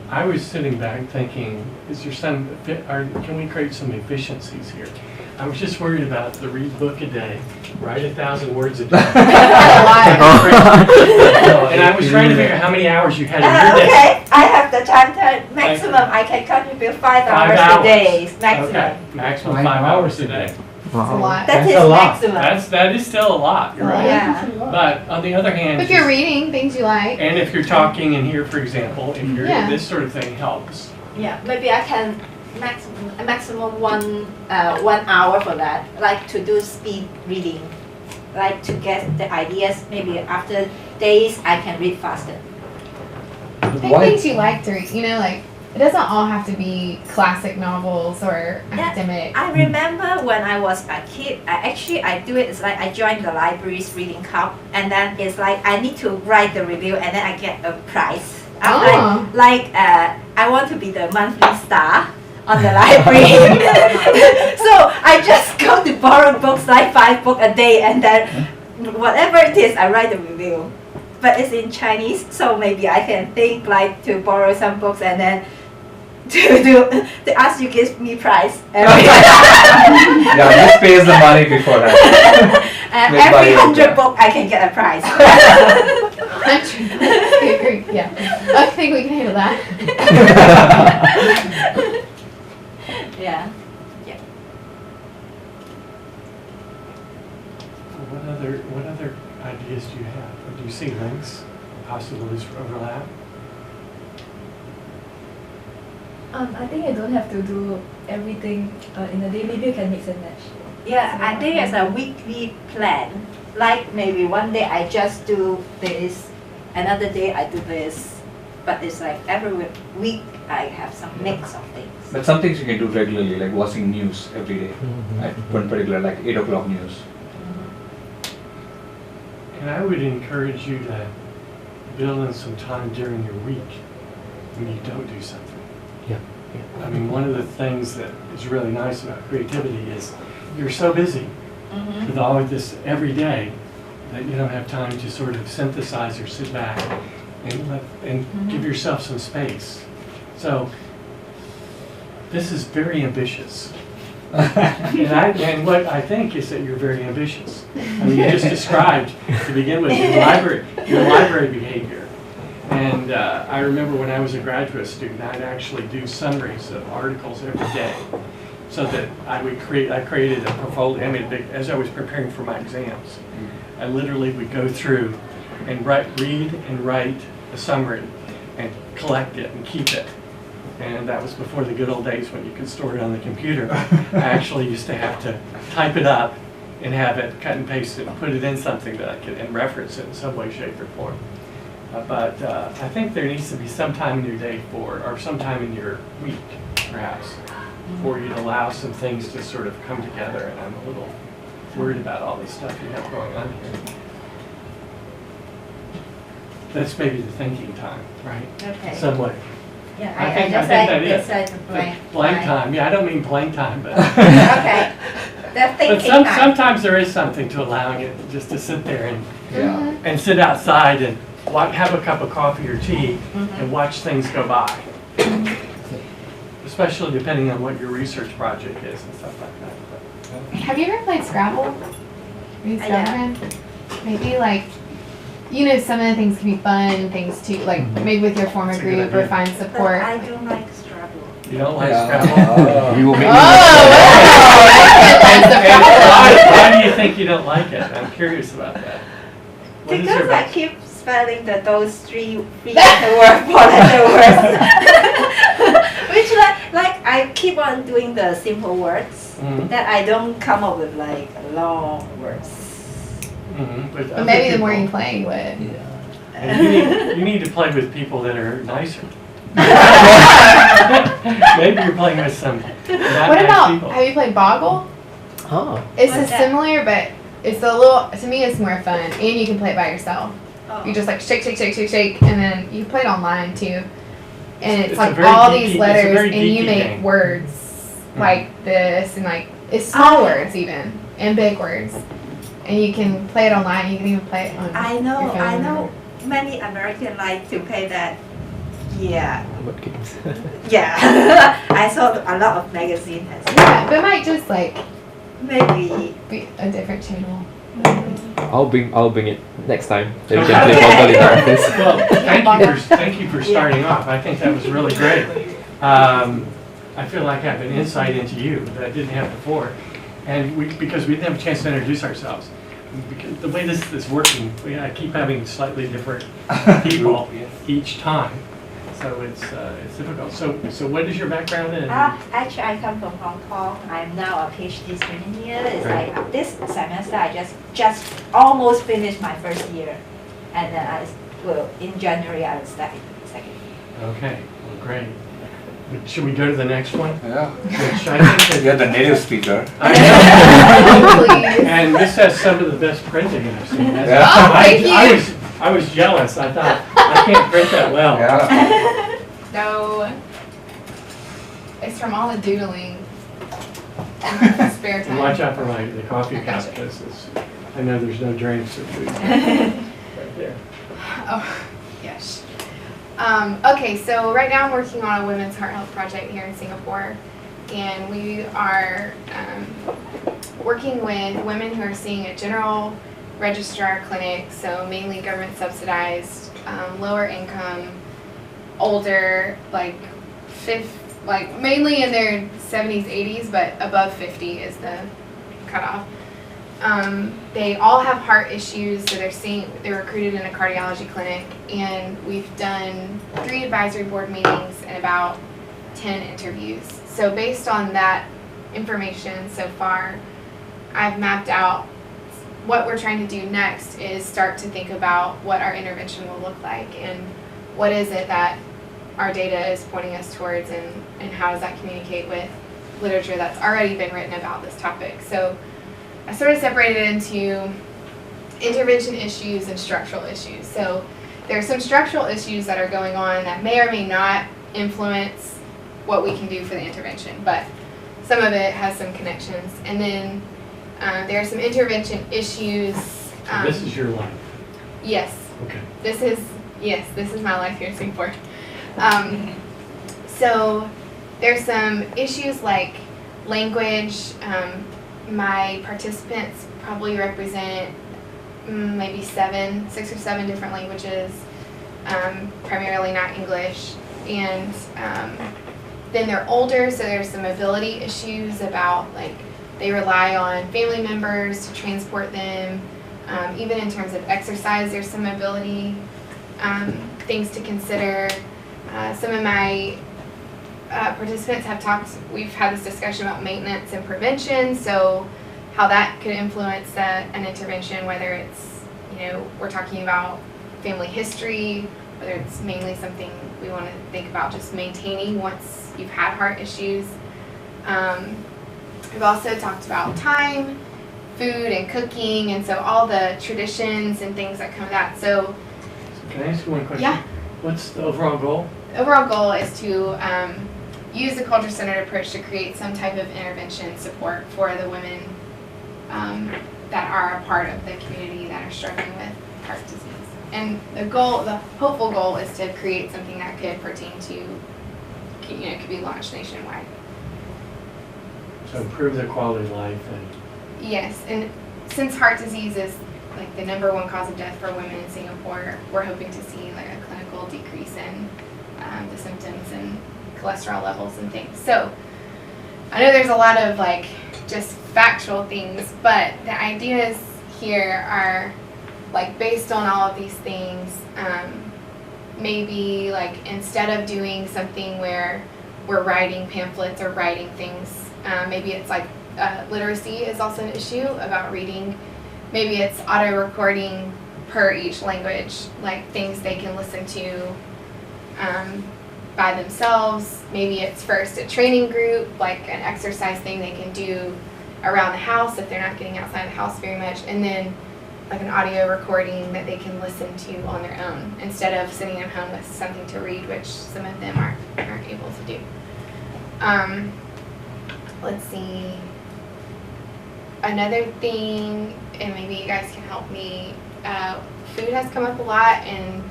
I was sitting back thinking, is there can we create some efficiencies here? I was just worried about the read book a day, write 1,000 words a day. And I was trying to figure out how many hours you had in your day. Okay, I have the time to maximum. I can contribute 5 hours a day. Maximum. Okay, maximum 5 hours a day. That's a lot. That is a lot. maximum. That is still a lot. You're right. Yeah. But on the other hand, If you're reading things you like. and if you're talking in here, for example, if you're Yeah. this sort of thing helps. Yeah, maybe I can maximum 1 hour for that. Like to do speed reading, like to get the ideas. Maybe after days I can read faster. Pick things you like to read. You know, like it doesn't all have to be classic novels or academic. I remember when I was a kid, I do it. It's like I joined the library's reading club, and then it's like I need to write the review, and then I get a prize. I want to be the monthly star on the library. So I just go to borrow books, like 5 books a day, and then whatever it is, I write the review. But it's in Chinese, so maybe I can think like to borrow some books and then to ask you give me price. Yeah, just pays the money before that. Every 100 book I can get a prize. 100. Yeah, I think we can handle that. Yeah. What other ideas do you have? Or do you see links, possibilities for overlap? I think you don't have to do everything in a day. Maybe you can mix and match. Yeah, I think it's a weekly plan. Like maybe one day I just do this, another day I do this. But it's like every week I have some mix of things. But some things you can do regularly, like watching news every day. At one particular, like 8 o'clock news. And I would encourage you to build in some time during your week when you don't do something. Yeah. I mean, one of the things that is really nice about creativity is you're so busy with all of this every day that you don't have time to sort of synthesize or sit back and give yourself some space. So this is very ambitious. And what I think is that you're very ambitious. I mean, you just described, to begin with, your library behavior. And I remember when I was a graduate student, I'd actually do summaries of articles every day, so that I created a portfolio. I mean, as I was preparing for my exams, I literally would go through and read and write a summary and collect it and keep it. And that was before the good old days when you could store it on the computer. I actually used to have to type it up and have it cut and paste it and put it in something that I could and reference it in some way, shape, or form. But I think there needs to be some time in your day or some time in your week, perhaps, for you to allow some things to sort of come together. And I'm a little worried about all this stuff you have going on here. That's maybe the thinking time, right? Okay. Some way. Yeah, I think that is. Blank time. Yeah, I don't mean blank time, but. Okay. The thinking but time. sometimes there is something to allowing it just to sit there and sit outside and have a cup of coffee or tea and watch things go by. Especially depending on what your research project is and stuff like that. But, Have you ever played Scrabble? Yeah. Maybe like, you know, some of the things can be fun things too, like maybe with your former group or find support. But I don't like Scrabble. You don't like Scrabble? We will make Why do you think you don't like it? I'm curious about that. Because I keep spelling those three letter word, 4 letter words. Which like I keep on doing the simple words that I don't come up with like long words. But maybe the more you play with. Yeah. You need to play with people that are nicer. Maybe you're playing with some not What nice about, people. have you played Boggle? Oh. It's similar, but it's a little, to me it's more fun, and you can play it by yourself. You just like shake, shake, shake, shake, shake, and then you can play it online too. And it's like all these letters, and you make words like this, and like, it's small words even, and big words. And you can play it online, you can even play it on your phone. I know many Americans like to play that. Yeah. What games? Yeah. I saw a lot of magazines. Yeah, but it might just like Maybe Be a different channel. I'll bring it next time. Then we can play Boggle in the office. Well, thank you for starting off. I think that was really great. I feel like I have an insight into you that I didn't have before, and because we didn't have a chance to introduce ourselves. Because the way this is working, I keep having slightly different people each time, so it's difficult. So what is your background in? Actually, I come from Hong Kong. I'm now a PhD student here. It's Right. like this semester I just almost finished my first year, and then in January I will start second year. Okay, well, great. Should we go to the next one? Yeah. Which I think that You're the native speaker. I know. And this has some of the best printing I've seen. Yeah. Oh, thank you. I was jealous. I thought, I can't print that well. Yeah. No. It's from all the doodling. Spare time. Watch out for the coffee cup, because I know there's no drinks or food right there. Oh, yes. Okay, so right now I'm working on a women's heart health project here in Singapore, and we are working with women who are seeing a general registrar clinic, so mainly government subsidized, lower income, older, mainly in their 70s, 80s, but above 50 is the cutoff. They all have heart issues, so they're recruited in a cardiology clinic, and we've done 3 advisory board meetings and about 10 interviews. So based on that information so far, I've mapped out what we're trying to do next is start to think about what our intervention will look like and what is it that our data is pointing us towards, and how does that communicate with literature that's already been written about this topic. So I sort of separated it into intervention issues and structural issues. So there are some structural issues that are going on that may or may not influence what we can do for the intervention, but some of it has some connections. And then there are some intervention issues. So this is your life. Yes. Okay. This is my life here in Singapore. So there's some issues like language. My participants probably represent maybe 6 or 7 different languages, primarily not English. And then they're older, so there's some mobility issues about they rely on family members to transport them. Even in terms of exercise, there's some mobility things to consider. Some of my participants we've had this discussion about maintenance and prevention, so how that could influence an intervention, whether it's, we're talking about family history, whether it's mainly something we want to think about just maintaining once you've had heart issues. We've also talked about time, food, and cooking, and so all the traditions and things that come with that. So can I ask you one question? Yeah. What's the overall goal? The overall goal is to use the culture-centered approach to create some type of intervention support for the women that are a part of the community that are struggling with heart disease. And the hopeful goal is to create something that could pertain to, could be launched nationwide. So improve their quality of life and. Yes, and since heart disease is the #1 cause of death for women in Singapore, we're hoping to see a clinical decrease in the symptoms and cholesterol levels and things. So I know there's a lot of just factual things, but the ideas here are based on all of these things. Maybe instead of doing something where we're writing pamphlets or writing things, maybe it's literacy is also an issue about reading. Maybe it's auto recording per each language, things they can listen to by themselves. Maybe it's first a training group, an exercise thing they can do around the house if they're not getting outside the house very much, and then an audio recording that they can listen to on their own instead of sitting at home with something to read, which some of them aren't able to do. Let's see. Another thing, and maybe you guys can help me, food has come up a lot, and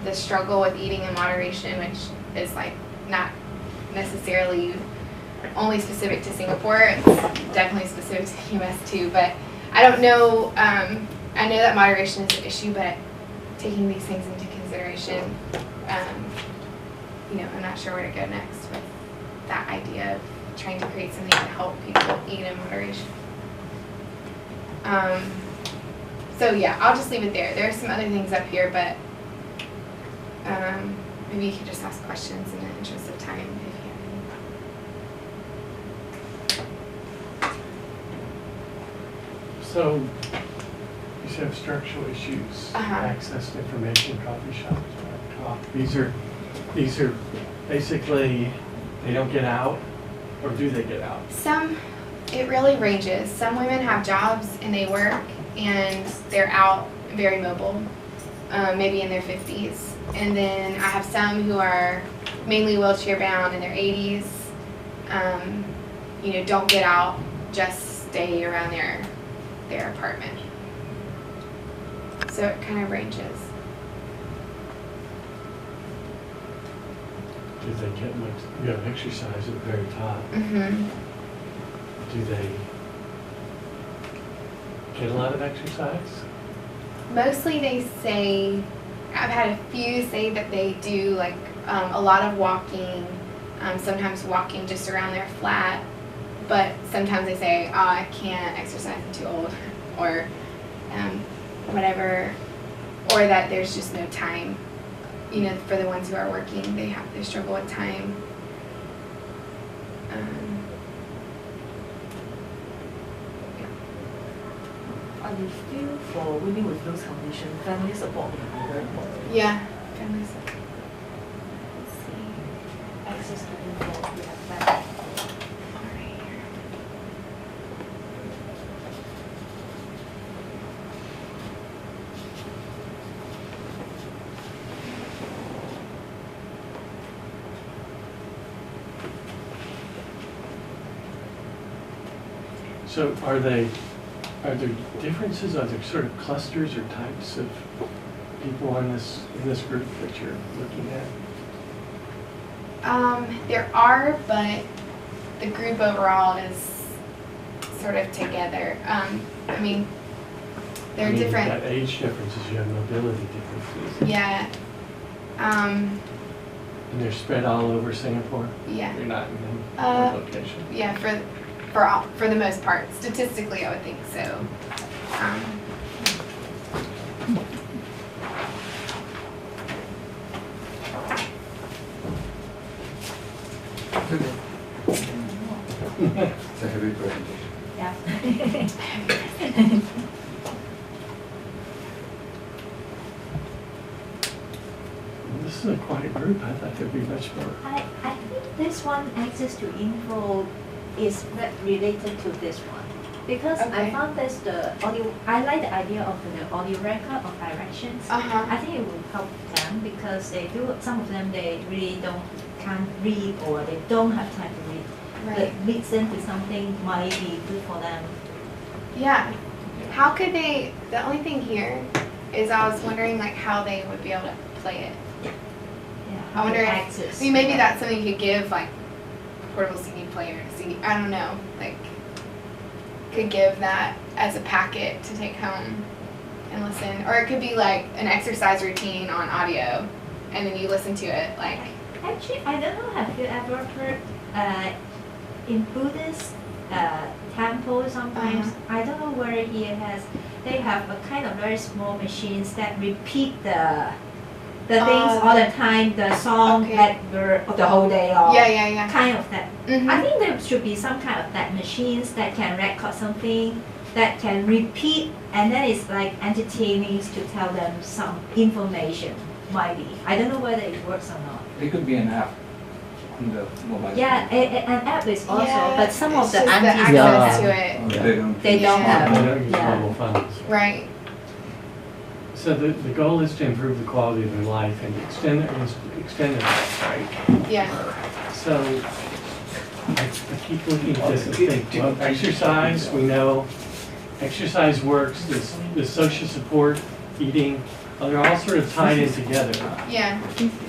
the struggle with eating in moderation, which is not necessarily only specific to Singapore. It's definitely specific to the US too, but I don't know. I know that moderation is an issue, but taking these things into consideration, I'm not sure where to go next with that idea of trying to create something to help people eat in moderation. So yeah, I'll just leave it there. There are some other things up here, but maybe you could just ask questions in the interest of time if you have any. So, you have structural issues, access to information, coffee shops, talk. These are basically, they don't get out, or do they get out? It really ranges. Some women have jobs and they work and they're out, very mobile, maybe in their 50s. And then I have some who are mainly wheelchair bound in their 80s, don't get out, just stay around their apartment. So it kind of ranges. Do they get much, you have exercise at the very top. Mm-hmm. Do they get a lot of exercise? Mostly they say, I've had a few say that they do like a lot of walking, sometimes walking just around their flat, but sometimes they say, oh, I can't exercise, I'm too old, or whatever, or that there's just no time. For the ones who are working, they struggle with time. I would feel for women with those conditions, family support would be very important. Yeah, family support. Let's see. Access to info, we have that. So are there differences? Are there sort of clusters or types of people in this group that you're looking at? There are, but the group overall is sort of together. There are different. You've got age differences. You have mobility differences. Yeah. And they're spread all over Singapore. Yeah. They're not in one location. Yeah, for the most part, statistically, I would think so. It's a heavy presentation. Yeah. This is quite a group. I thought there'd be much more. I think this one, access to info, is related to this one. Because I found this I like the idea of the audio record of directions. I think it will help them because some of them they really can't read or they don't have time to read. Right. But listen to something might be good for them. Yeah. How could they? The only thing here is I was wondering how they would be able to play it. Yeah. I wonder access. Maybe that's something you could give portable CD player, CD. I don't know. Could give that as a packet to take home and listen, or it could be an exercise routine on audio, and then you listen to it Actually, I don't know. Have you ever heard in Buddhist temple sometimes? I don't know where they have a kind of very small machines that repeat the things all the time, the song that were the whole day long. Yeah. Kind of that. I think there should be some kind of that machines that can record something that can repeat, and then it's entertaining to tell them some information. Might be. I don't know whether it works or not. It could be an app on the mobile. Yeah, an app is also, but some of the just aunties the don't access have. to it. They don't have. They don't use mobile phones. Right. So the goal is to improve the quality of their life and extend their life, right? Yeah. So I keep looking at this and think, well, exercise, we know exercise works, the social support, eating, they're all sort of tied in together. Yeah.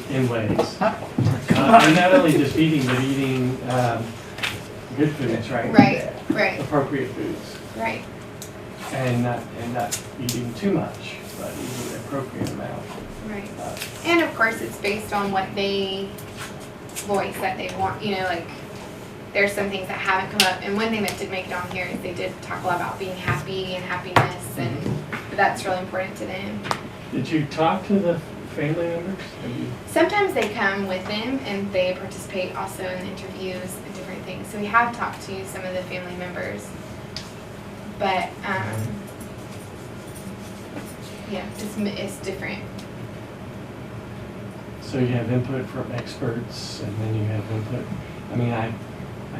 In ways. And not only just eating, but eating good foods, right? Right. Appropriate foods. Right. And not eating too much, but eating the appropriate amount. Right. And of course, it's based on what they voice that they want. You know, like there's some things that haven't come up, and one thing that did make it on here is they did talk a lot about being happy and happiness, and that's really important to them. Did you talk to the family members? Sometimes they come with them and they participate also in the interviews and different things. So we have talked to some of the family members, but yeah, it's different. So you have input from experts, and then you have input. I mean, I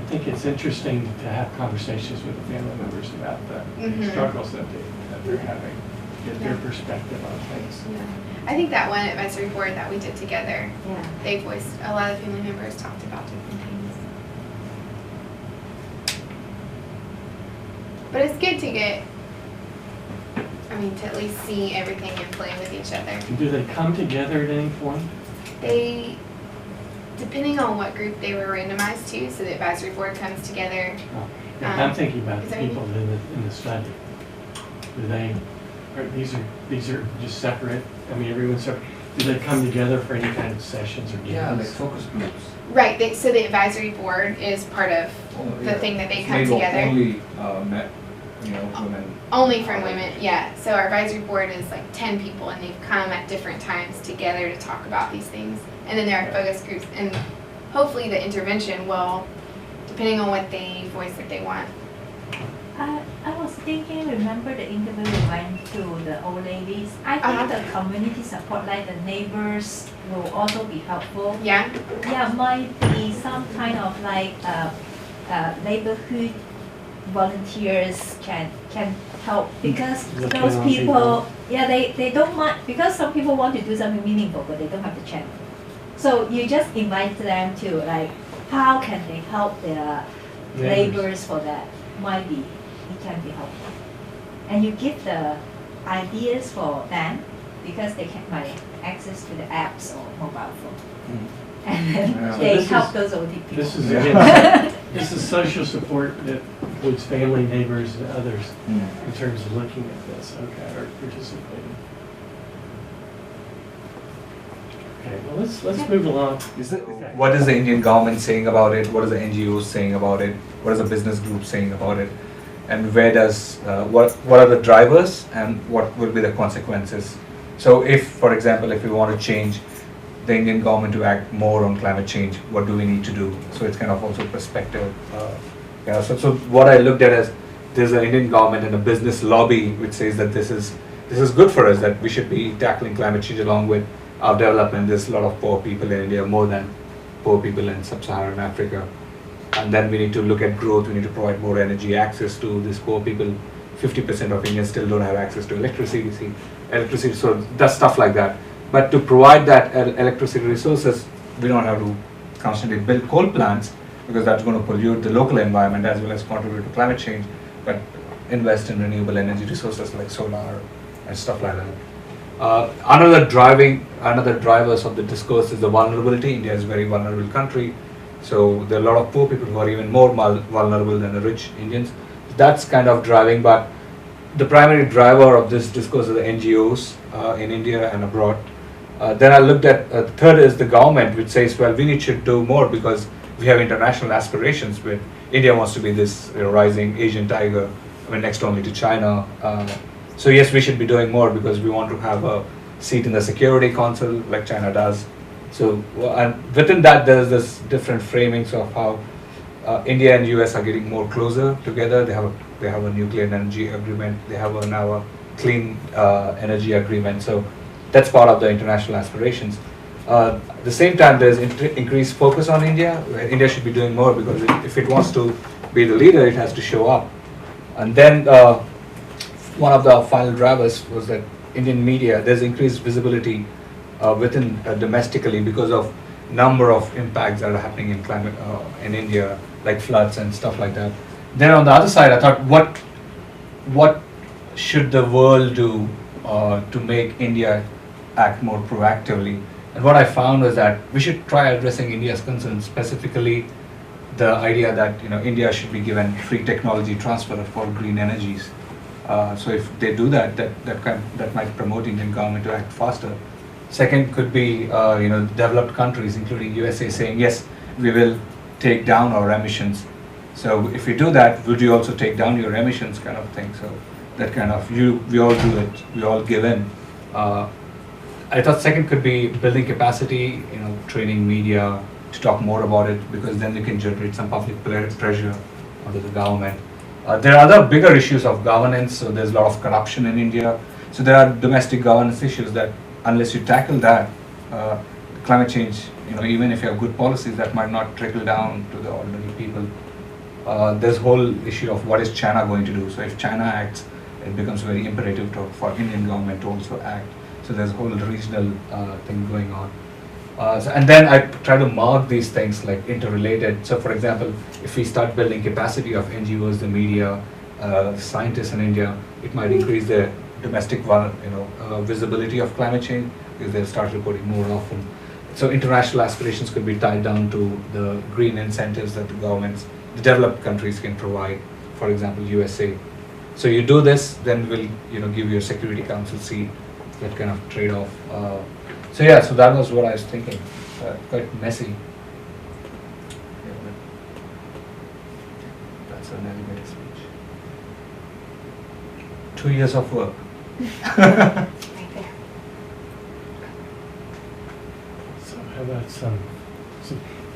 think it's interesting to have conversations with the family members about the struggles that they're having, get their perspective on things. Yeah. I think that one advisory board that we did together, they voiced, a lot of family members talked about different things. But it's good to get, I mean, to at least see everything and play with each other. And do they come together at any point? They, depending on what group they were randomized to, so the advisory board comes together. I'm thinking about the people in the study. Do they, or these are just separate? I mean, everyone's separate. Do they come together for any kind of sessions or games? Yeah, like focus groups. Right. So the advisory board is part of the thing that they come together. Only women. Only from women, yeah. So our advisory board is like 10 people, and they've come at different times together to talk about these things. And then there are focus groups, and hopefully the intervention will, depending on what they voice that they want. I was thinking, remember the interview we went to the old ladies? I think the community support, like the neighbors, will also be helpful. Yeah? Yeah, might be some kind of like neighborhood volunteers can help, because those people, they don't mind, because some people want to do something meaningful, but they don't have the chance. So you just invite them to, like, how can they help their neighbors for that? Might be. It can be helpful. And you give the ideas for them, because they can have access to the apps or mobile phone. And then they help those old people. This is again, this is social support that includes family, neighbors, and others in terms of looking at this, or participating. Okay, well let's move along. What is the Indian government saying about it? What is the NGOs saying about it? What is the business group saying about it? And where does what are the drivers and what will be the consequences? So if, for example, if we want to change the Indian government to act more on climate change, what do we need to do? So it's kind of also perspective. So what I looked at is there's an Indian government and a business lobby which says that this is good for us, that we should be tackling climate change along with our development. There's a lot of poor people in India, more than poor people in sub-Saharan Africa. And then we need to look at growth, we need to provide more energy access to these poor people. 50% of Indians still don't have access to electricity, so that's stuff like that. But to provide that electricity resources, we don't have to constantly build coal plants, because that's going to pollute the local environment as well as contribute to climate change, but invest in renewable energy resources like solar and stuff like that. Another drivers of the discourse is the vulnerability. India is a very vulnerable country. So there are a lot of poor people who are even more vulnerable than the rich Indians. That's kind of driving, but the primary driver of this discourse is the NGOs in India and abroad. Then I looked at, third is the government, which says, well, we should do more because we have international aspirations, but India wants to be this rising Asian tiger, next only to China. So yes, we should be doing more because we want to have a seat in the Security Council like China does. So, and within that, there's this different framings of how India and US are getting more closer together. They have a nuclear energy agreement. They have now a clean energy agreement. So that's part of the international aspirations. At the same time, there's increased focus on India. India should be doing more because if it wants to be the leader, it has to show up. And then one of the final drivers was that Indian media, there's increased visibility within domestically because of number of impacts that are happening in climate in India, like floods and stuff like that. Then on the other side, I thought, what should the world do to make India act more proactively? And what I found was that we should try addressing India's concerns, specifically the idea that India should be given free technology transfer for green energies. So if they do that, that might promote Indian government to act faster. Second could be developed countries, including USA, saying yes, we will take down our emissions. So if we do that, would you also take down your emissions, kind of thing? So that kind of we all do it, we all give in. I thought second could be building capacity, training media to talk more about it, because then you can generate some public pressure onto the government. There are other bigger issues of governance. So there's a lot of corruption in India. So there are domestic governance issues that unless you tackle that, climate change, even if you have good policies, that might not trickle down to the ordinary people. There's a whole issue of what is China going to do. So if China acts, it becomes very imperative for Indian government to also act. So there's a whole regional thing going on. And then I try to mark these things like interrelated. So for example, if we start building capacity of NGOs, the media, scientists in India, it might increase their domestic visibility of climate change, because they'll start reporting more often. So international aspirations could be tied down to the green incentives that the developed countries can provide, for example, USA. So you do this, then we'll give you a Security Council seat, that kind of trade-off. So that was what I was thinking. Quite messy. That's an elevator speech. 2 years of work. So how about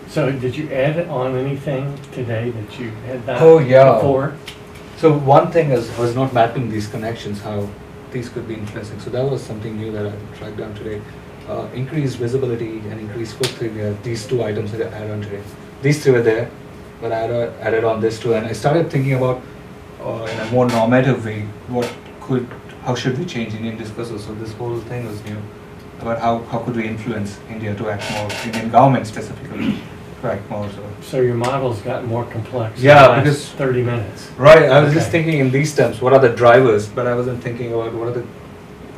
so did you add on anything today that you had done before? So one thing is, I was not mapping these connections, how these could be influencing. So that was something new that I tracked down today. Increased visibility and increased footprint. These two items that I added on today. These three were there, but I added on this too. And I started thinking about, in a more normative way, how should we change Indian discourses? So this whole thing was new, about how could we influence India to act more, Indian government specifically, to act more. So your model's gotten more complex in the the last because 30 minutes. Right, I was just thinking in these terms, what are the drivers, but I wasn't thinking about what are the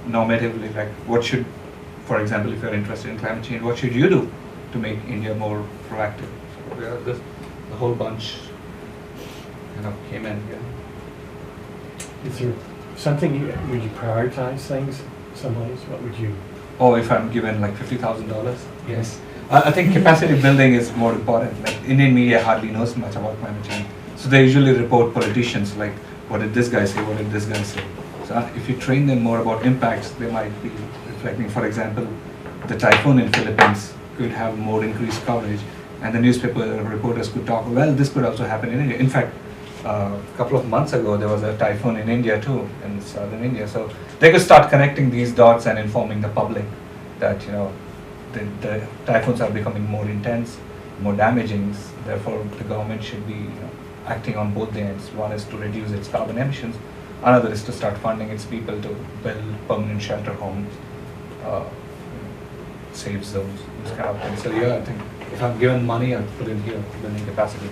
normatively, like what should, for example, if you're interested in climate change, what should you do to make India more proactive? So the whole bunch came in. Is there something, would you prioritize things some ways? What would you? Oh, if I'm given like $50,000? Yes. I think capacity building is more important. Like Indian media hardly knows much about climate change. So they usually report politicians, like what did this guy say, what did this guy say. So if you train them more about impacts, they might be reflecting. For example, the typhoon in Philippines could have more increased coverage, and the newspaper reporters could talk, well, this could also happen in India. In fact, a couple of months ago, there was a typhoon in India too, in southern India. So they could start connecting these dots and informing the public that, the typhoons are becoming more intense, more damaging. Therefore, the government should be acting on both the ends. One is to reduce its carbon emissions. Another is to start funding its people to build permanent shelter homes, safe zones, this kind of thing. So I think if I'm given money, I'll put in here, building capacity.